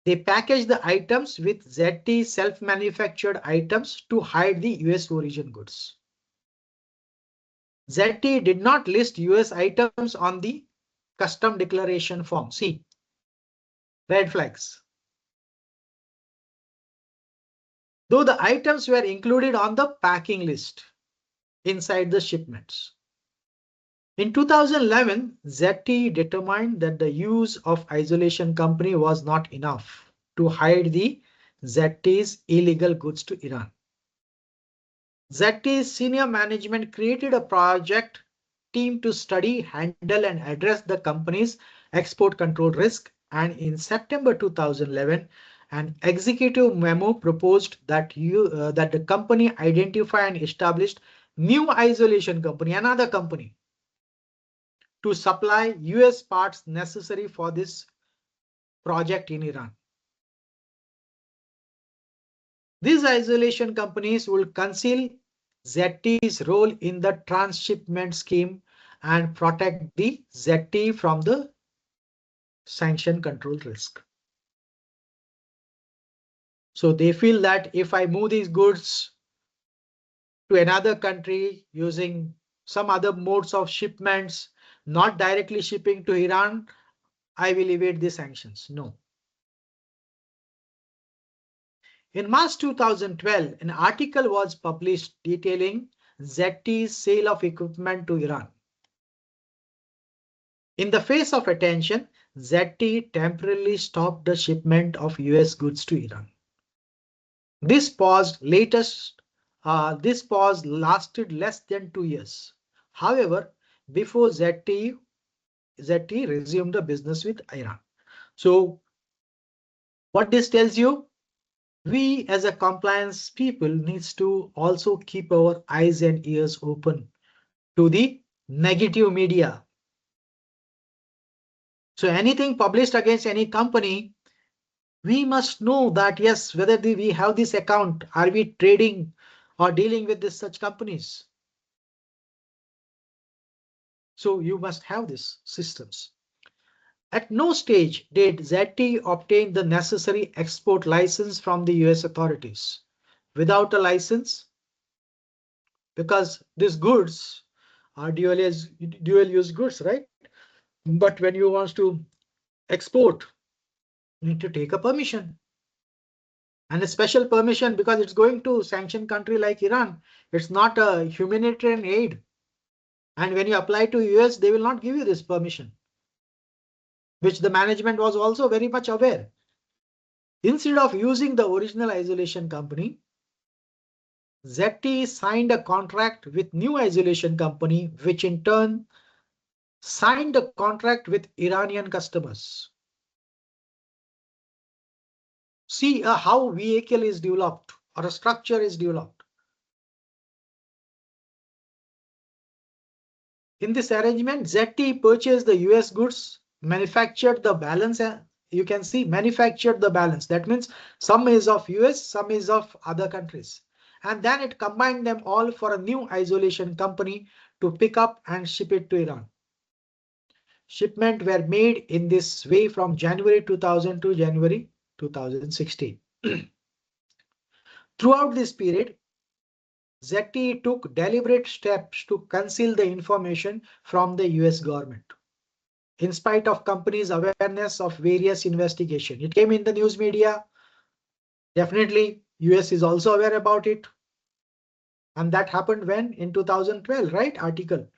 They packaged the items with ZTE self-manufactured items to hide the US origin goods. ZTE did not list US items on the custom declaration form. See, red flags. Though the items were included on the packing list inside the shipments. In 2011, ZTE determined that the use of isolation company was not enough to hide the ZTE's illegal goods to Iran. ZTE's senior management created a project team to study, handle, and address the company's export control risk. And in September 2011, an executive memo proposed that the company identify and established new isolation company, another company, to supply US parts necessary for this project in Iran. These isolation companies will conceal ZTE's role in the transshipment scheme and protect the ZTE from the sanction control risk. So they feel that if I move these goods to another country using some other modes of shipments, not directly shipping to Iran, I will evade the sanctions. No. In March 2012, an article was published detailing ZTE's sale of equipment to Iran. In the face of attention, ZTE temporarily stopped the shipment of US goods to Iran. This pause lasted less than 2 years. However, before ZTE resumed the business with Iran. So what this tells you, we as a compliance people needs to also keep our eyes and ears open to the negative media. So anything published against any company, we must know that yes, whether we have this account, are we trading or dealing with such companies? So you must have these systems. At no stage did ZTE obtain the necessary export license from the US authorities. Without a license, because these goods are dual use goods, right? But when you want to export, you need to take a permission. And a special permission because it's going to sanctioned country like Iran. It's not a humanitarian aid. And when you apply to US, they will not give you this permission, which the management was also very much aware. Instead of using the original isolation company, ZTE signed a contract with new isolation company, which in turn signed a contract with Iranian customers. See how vehicle is developed or a structure is developed. In this arrangement, ZTE purchased the US goods, manufactured the balance. You can see manufactured the balance. That means some is of US, some is of other countries. And then it combined them all for a new isolation company to pick up and ship it to Iran. Shipment were made in this way from January 2000 to January 2016. Throughout this period, ZTE took deliberate steps to conceal the information from the US government. In spite of companies' awareness of various investigations, it came in the news media. Definitely, US is also aware about it. And that happened when? In 2012, right? Article.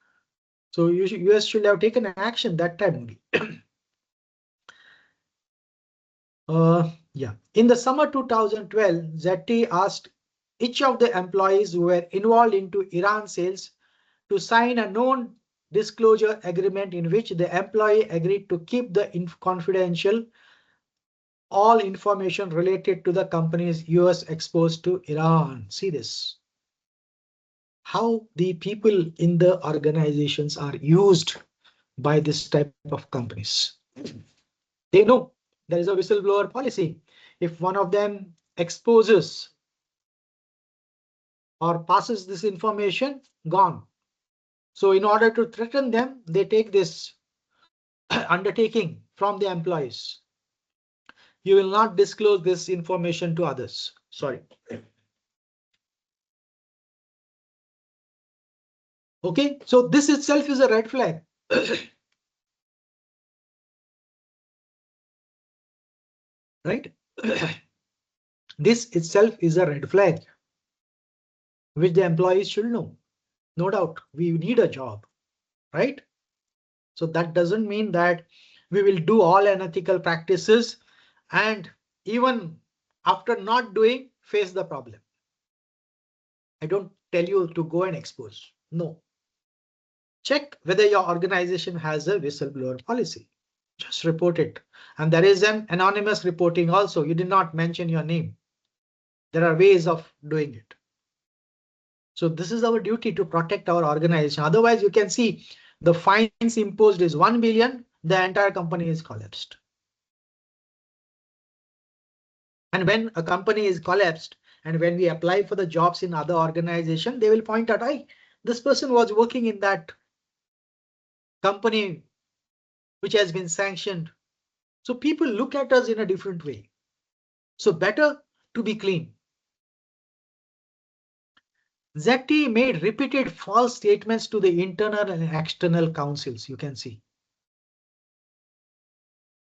So US should have taken action that time only. Yeah. In the summer 2012, ZTE asked each of the employees who were involved into Iran sales to sign a non-disclosure agreement in which the employee agreed to keep the confidential all information related to the company's US exposed to Iran. See this. How the people in the organizations are used by this type of companies. They know there is a whistleblower policy. If one of them exposes or passes this information, gone. So in order to threaten them, they take this undertaking from the employees. You will not disclose this information to others. Sorry. Okay, so this itself is a red flag. Right? This itself is a red flag, which the employees should know. No doubt, we need a job, right? So that doesn't mean that we will do all unethical practices and even after not doing, face the problem. I don't tell you to go and expose. No. Check whether your organization has a whistleblower policy. Just report it. And there is an anonymous reporting also. You did not mention your name. There are ways of doing it. So this is our duty to protect our organization. Otherwise, you can see the fines imposed is 1 billion. The entire company is collapsed. And when a company is collapsed and when we apply for the jobs in other organization, they will point out, hey, this person was working in that company which has been sanctioned. So people look at us in a different way. So better to be clean. ZT made repeated false statements to the internal and external councils, you can see.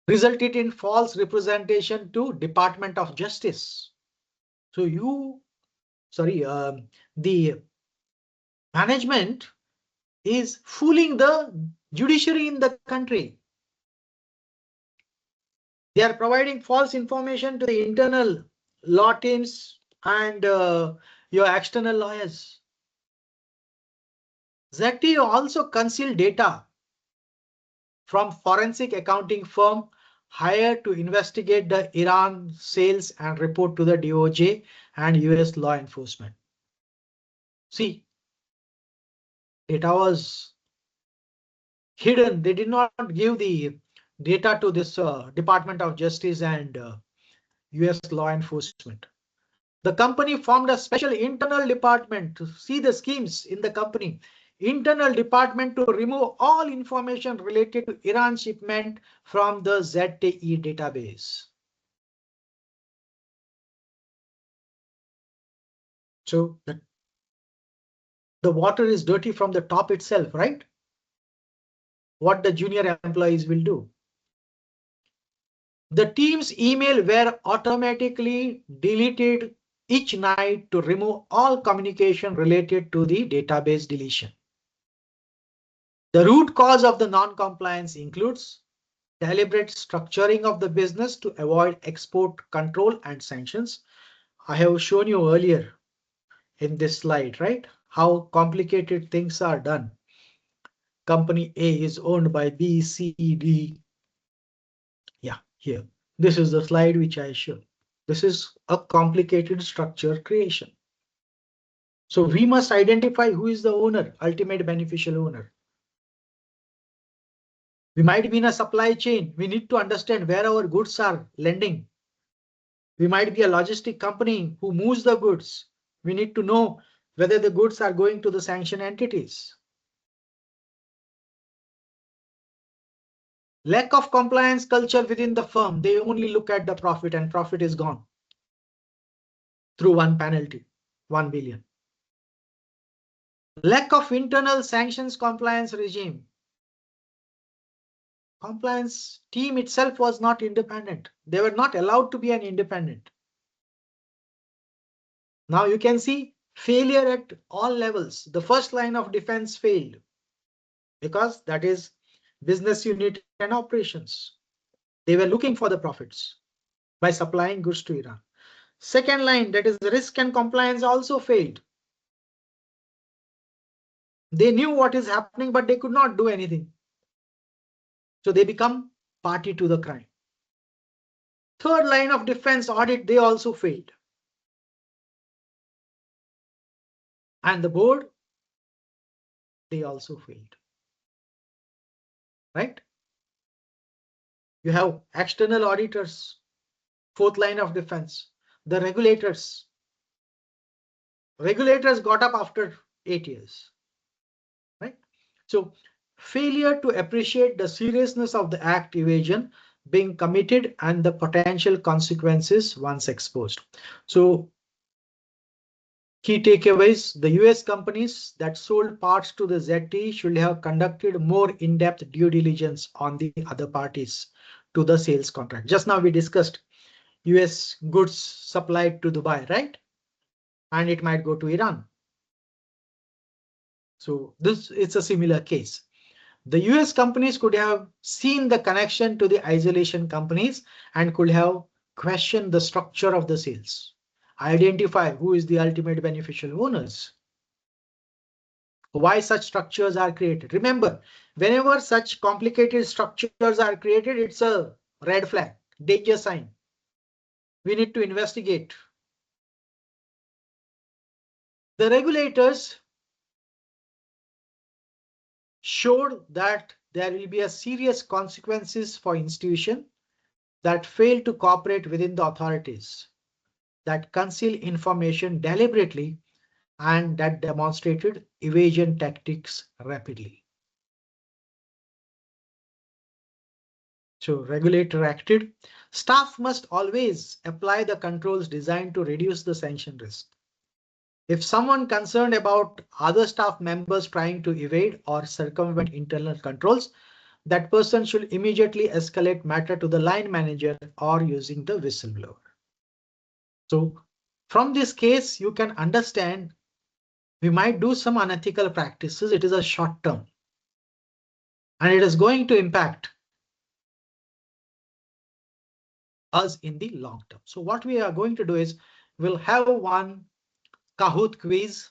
Resulted in false representation to Department of Justice. So the management is fooling the judiciary in the country. They are providing false information to the internal law teams and your external lawyers. ZT also concealed data from forensic accounting firm hired to investigate the Iran sales and report to the DOJ and US law enforcement. See, data was hidden. They did not give the data to this Department of Justice and US law enforcement. The company formed a special internal department to see the schemes in the company. Internal department to remove all information related to Iran shipment from the ZTE database. So the water is dirty from the top itself, right? What the junior employees will do. The team's email were automatically deleted each night to remove all communication related to the database deletion. The root cause of the non-compliance includes deliberate structuring of the business to avoid export control and sanctions. I have shown you earlier in this slide, right? How complicated things are done. Company A is owned by B, C, D. Yeah, here. This is the slide which I showed. This is a complicated structure creation. So we must identify who is the owner, ultimate beneficial owner. We might be in a supply chain. We need to understand where our goods are landing. We might be a logistic company who moves the goods. We need to know whether the goods are going to the sanctioned entities. Lack of compliance culture within the firm. They only look at the profit and profit is gone through one penalty, 1 billion. Lack of internal sanctions compliance regime. Compliance team itself was not independent. They were not allowed to be an independent. Now you can see failure at all levels. The first line of defense failed because that is business unit and operations. They were looking for the profits by supplying goods to Iran. Second line, that is risk and compliance, also failed. They knew what is happening, but they could not do anything. So they become party to the crime. Third line of defense, audit, they also failed. And the board, they also failed. Right? You have external auditors, fourth line of defense. The regulators. Regulators got up after 8 years. Right? So failure to appreciate the seriousness of the act evasion being committed and the potential consequences once exposed. So key takeaways, the US companies that sold parts to the ZTE should have conducted more in-depth due diligence on the other parties to the sales contract. Just now we discussed US goods supplied to Dubai, right? And it might go to Iran. So this is a similar case. The US companies could have seen the connection to the isolation companies and could have questioned the structure of the sales, identify who is the ultimate beneficial owners, why such structures are created. Remember, whenever such complicated structures are created, it's a red flag, danger sign. We need to investigate. The regulators showed that there will be a serious consequences for institutions that fail to cooperate within the authorities, that conceal information deliberately, and that demonstrated evasion tactics rapidly. So regulator acted. Staff must always apply the controls designed to reduce the sanction risk. If someone concerned about other staff members trying to evade or circumvent internal controls, that person should immediately escalate matter to the line manager or using the whistleblower. So from this case, you can understand we might do some unethical practices. It is a short term and it is going to impact us in the long term. So what we are going to do is we'll have one Kahoot quiz.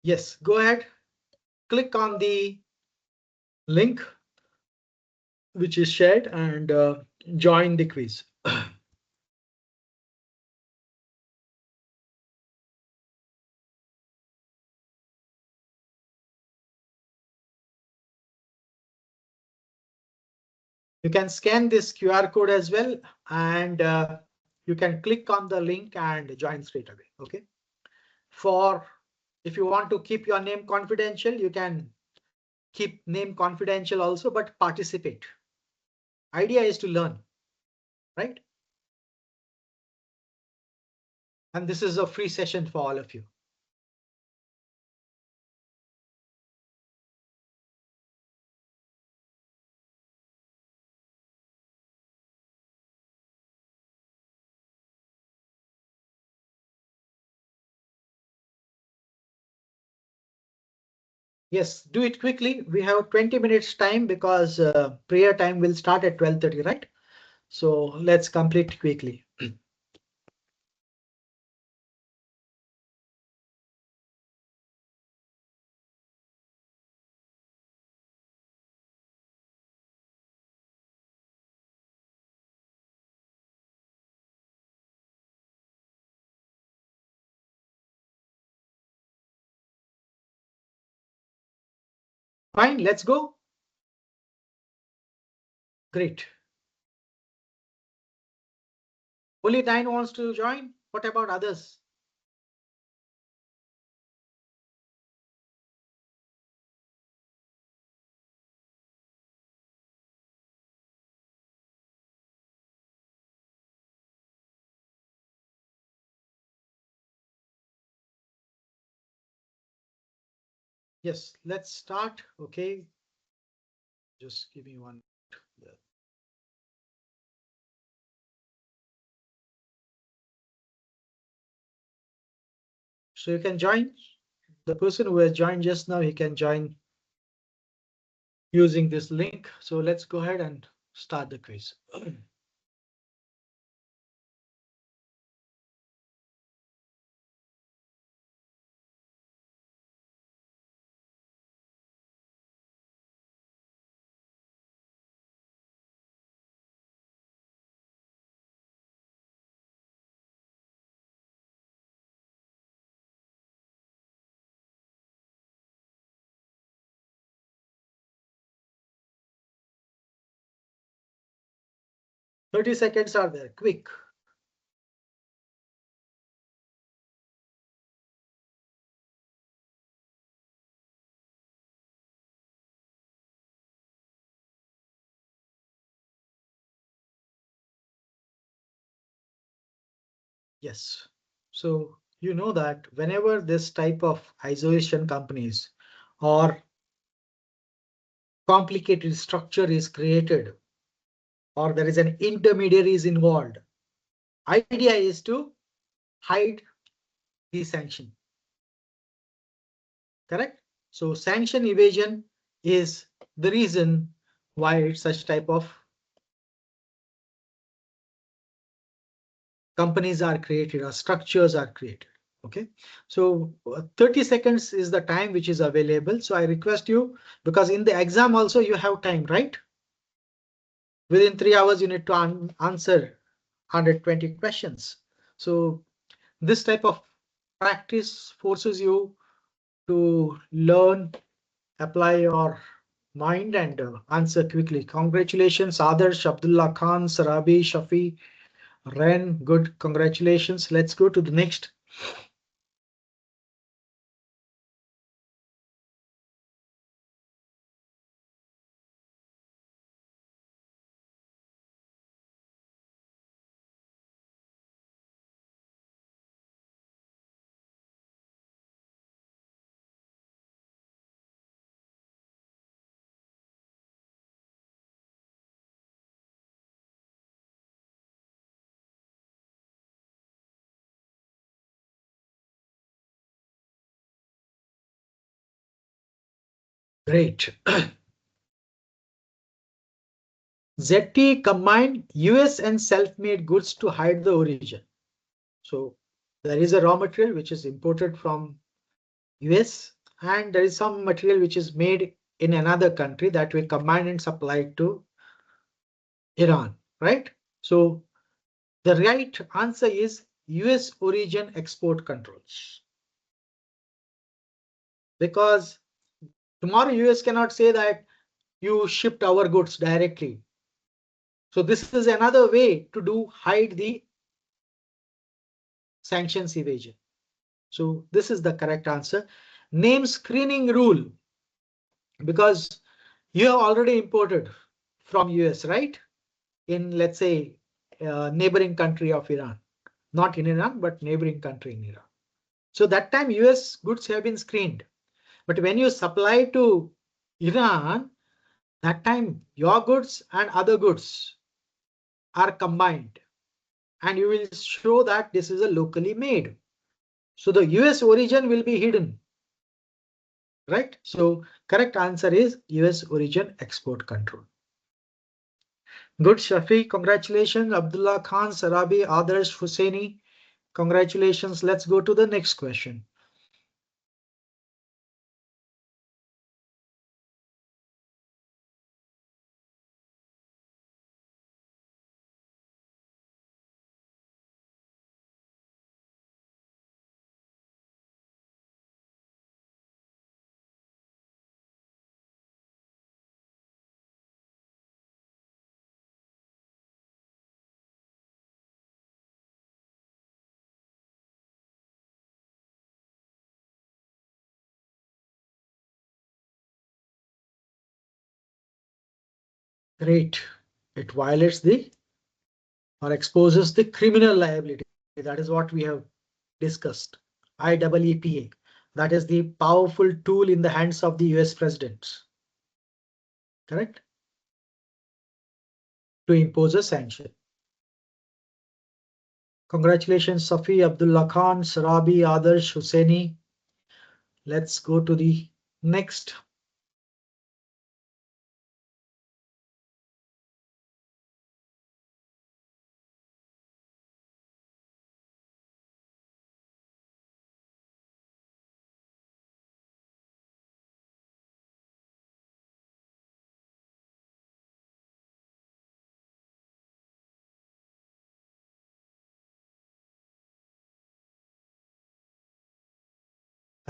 Yes, go ahead. Click on the link which is shared and join the quiz. You can scan this QR code as well, and you can click on the link and join straight away. OK, for if you want to keep your name confidential, you can keep name confidential also, but participate. Idea is to learn, right? And this is a free session for all of you. Yes, do it quickly. We have 20 minutes time because prayer time will start at 12:30, right? So let's complete quickly. Fine, let's go. Great. Only 9 wants to join. What about others? Yes, let's start. OK, just give me one. Yeah. So you can join. The person who has joined just now, he can join using this link. So let's go ahead and start the quiz. 30 seconds are there. Quick. Yes. So you know that whenever this type of isolation companies or complicated structure is created or there is an intermediary is involved, idea is to hide the sanction. Correct? So sanction evasion is the reason why such type of companies are created or structures are created. Okay, so 30 seconds is the time which is available. So I request you, because in the exam also you have time, right? Within 3 hours, you need to answer 120 questions. So this type of practice forces you to learn, apply your mind and answer quickly. Congratulations, Adarsh, Abdullah Khan, Sarabi, Shafi, Ren. Good, congratulations. Let's go to the next. Great. ZT combined US and self-made goods to hide the origin. So there is a raw material which is imported from US and there is some material which is made in another country that we combine and supply to Iran, right? So the right answer is US origin export controls. Because tomorrow US cannot say that you shipped our goods directly. So this is another way to do hide the sanctions evasion. So this is the correct answer. Name screening rule, because you have already imported from US, right? In, let's say, neighboring country of Iran, not in Iran, but neighboring country in Iran. So that time US goods have been screened. But when you supply to Iran, that time your goods and other goods are combined and you will show that this is a locally made. So the US origin will be hidden, right? So correct answer is US origin export control. Good, Shafi. Congratulations. Abdullah Khan, Sarabi, Adarsh, Husseini. Congratulations. Let's go to the next question. Great. It violates the or exposes the criminal liability. That is what we have discussed. IEEPA. That is the powerful tool in the hands of the US president. Correct? To impose a sanction. Congratulations, Safi, Abdullah Khan, Sarabi, Adarsh, Husseini. Let's go to the next.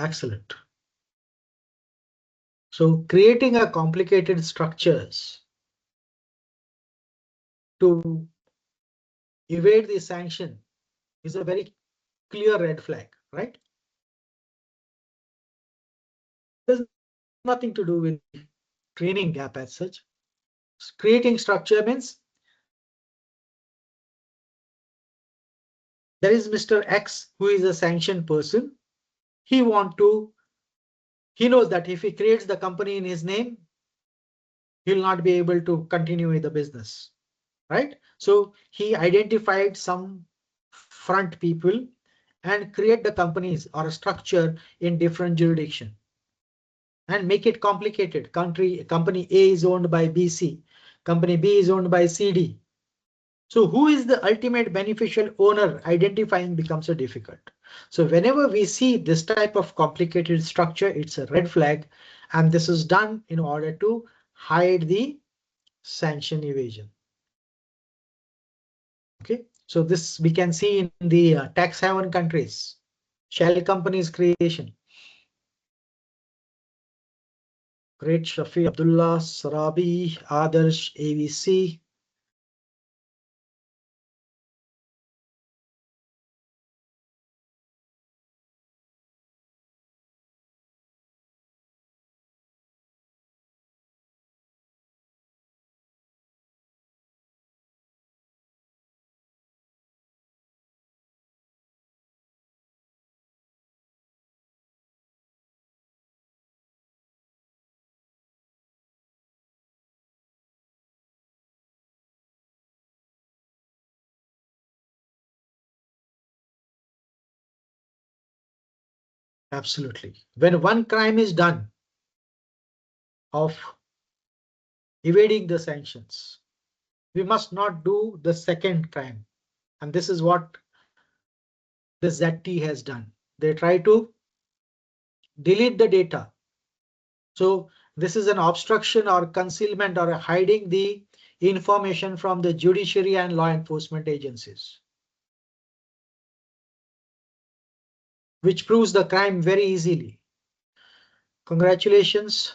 Excellent. So creating a complicated structures to evade the sanction is a very clear red flag, right? There's nothing to do with training gap as such. Creating structure means there is Mr. X who is a sanctioned person. He want to, he knows that if he creates the company in his name, he'll not be able to continue with the business, right? So he identified some front people and create the companies or a structure in different jurisdiction and make it complicated. Company A is owned by BC, company B is owned by CD. So who is the ultimate beneficial owner identifying becomes a difficult. So whenever we see this type of complicated structure, it's a red flag, and this is done in order to hide the sanction evasion. Okay, so this we can see in the tax haven countries, shell companies creation. Great Shafi Abdullah, Sarabi, Adarsh, AVC. Absolutely. When one crime is done of evading the sanctions, we must not do the second crime. And this is what the ZT has done. They try to delete the data. So this is an obstruction or concealment or hiding the information from the judiciary and law enforcement agencies, which proves the crime very easily. Congratulations.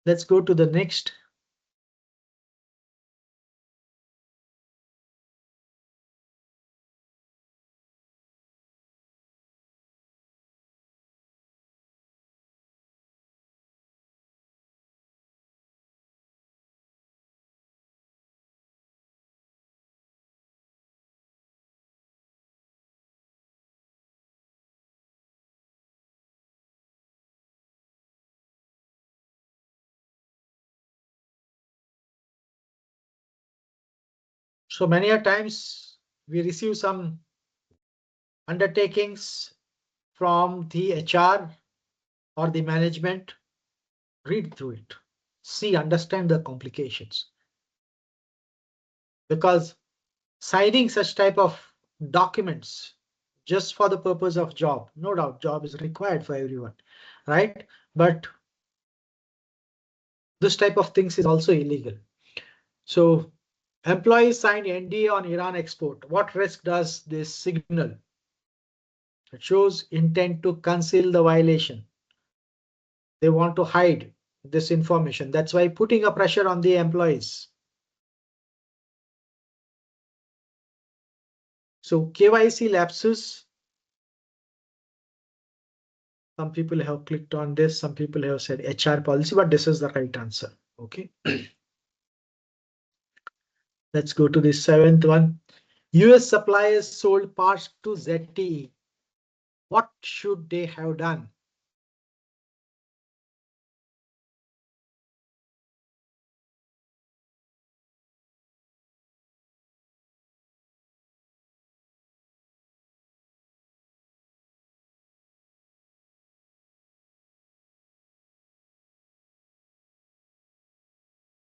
Let's go to the next. So many a times we receive some undertakings from the HR or the management. Read through it. See, understand the complications. Because signing such type of documents just for the purpose of job, no doubt job is required for everyone, right? But this type of things is also illegal. So employees signed NDA on Iran export. What risk does this signal? It shows intent to conceal the violation. They want to hide this information. That's why putting a pressure on the employees. So KYC lapses. Some people have clicked on this. Some people have said HR policy, but this is the right answer. Okay. Let's go to the seventh one. US suppliers sold parts to ZTE. What should they have done?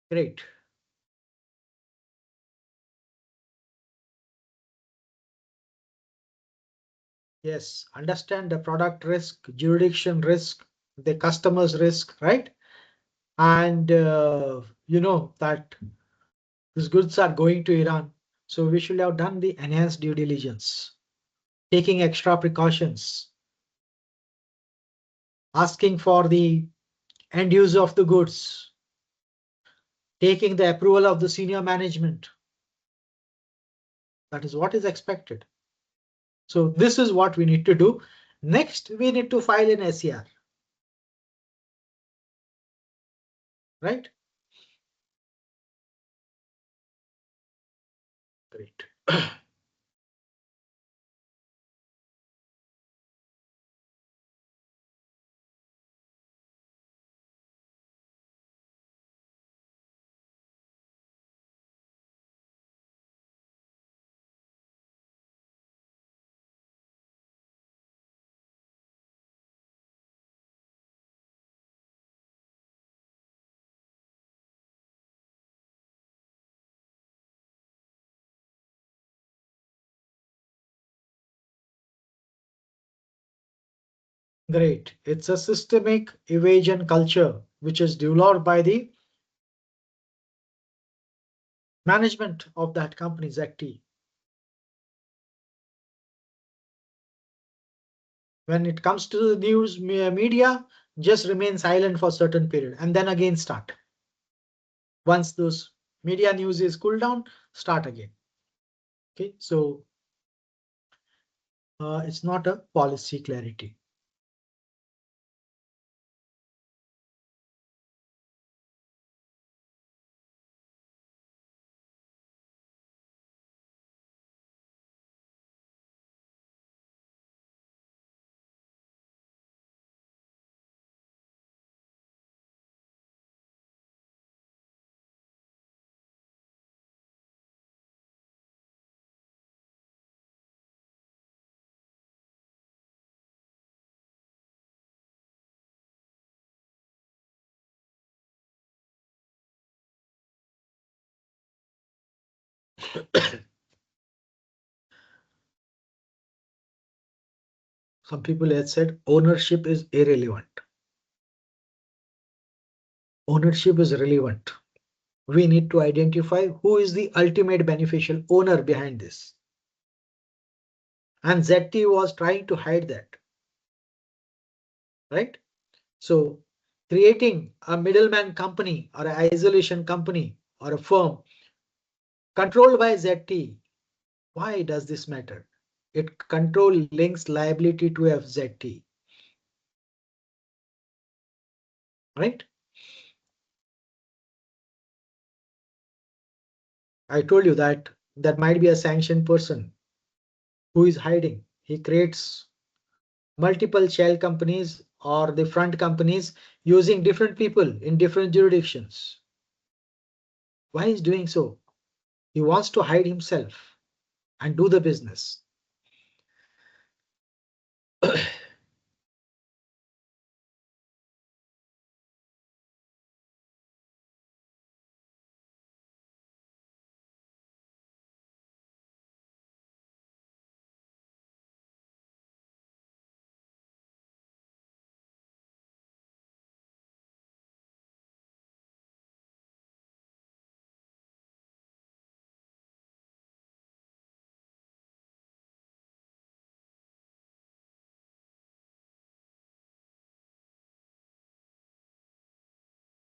Great. Yes, understand the product risk, jurisdiction risk, the customer's risk, right? And you know that these goods are going to Iran. So we should have done the enhanced due diligence, taking extra precautions, asking for the end use of the goods, taking the approval of the senior management. That is what is expected. So this is what we need to do. Next, we need to file an SCR, right? Great. Great. It's a systemic evasion culture which is developed by the management of that company, ZT. When it comes to the news media, just remain silent for a certain period and then again start. Once those media news is cooled down, start again. Okay, so it's not a policy clarity. Some people have said ownership is irrelevant. Ownership is relevant. We need to identify who is the ultimate beneficial owner behind this. And ZT was trying to hide that, right? So creating a middleman company or an isolation company or a firm controlled by ZT. Why does this matter? It control links liability to FZT, right? I told you that that might be a sanctioned person who is hiding. He creates multiple shell companies or the front companies using different people in different jurisdictions. Why is doing so? He wants to hide himself and do the business.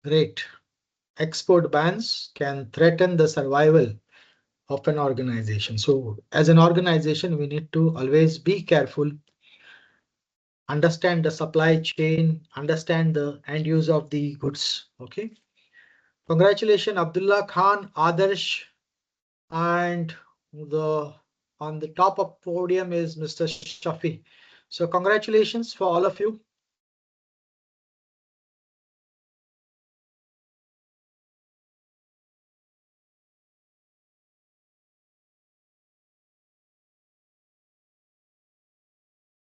Great. Export bans can threaten the survival of an organization. So as an organization, we need to always be careful, understand the supply chain, understand the end use of the goods. Okay. Congratulations, Abdullah Khan, Adarsh, and the on the top of podium is Mr. Shafi. So congratulations for all of you.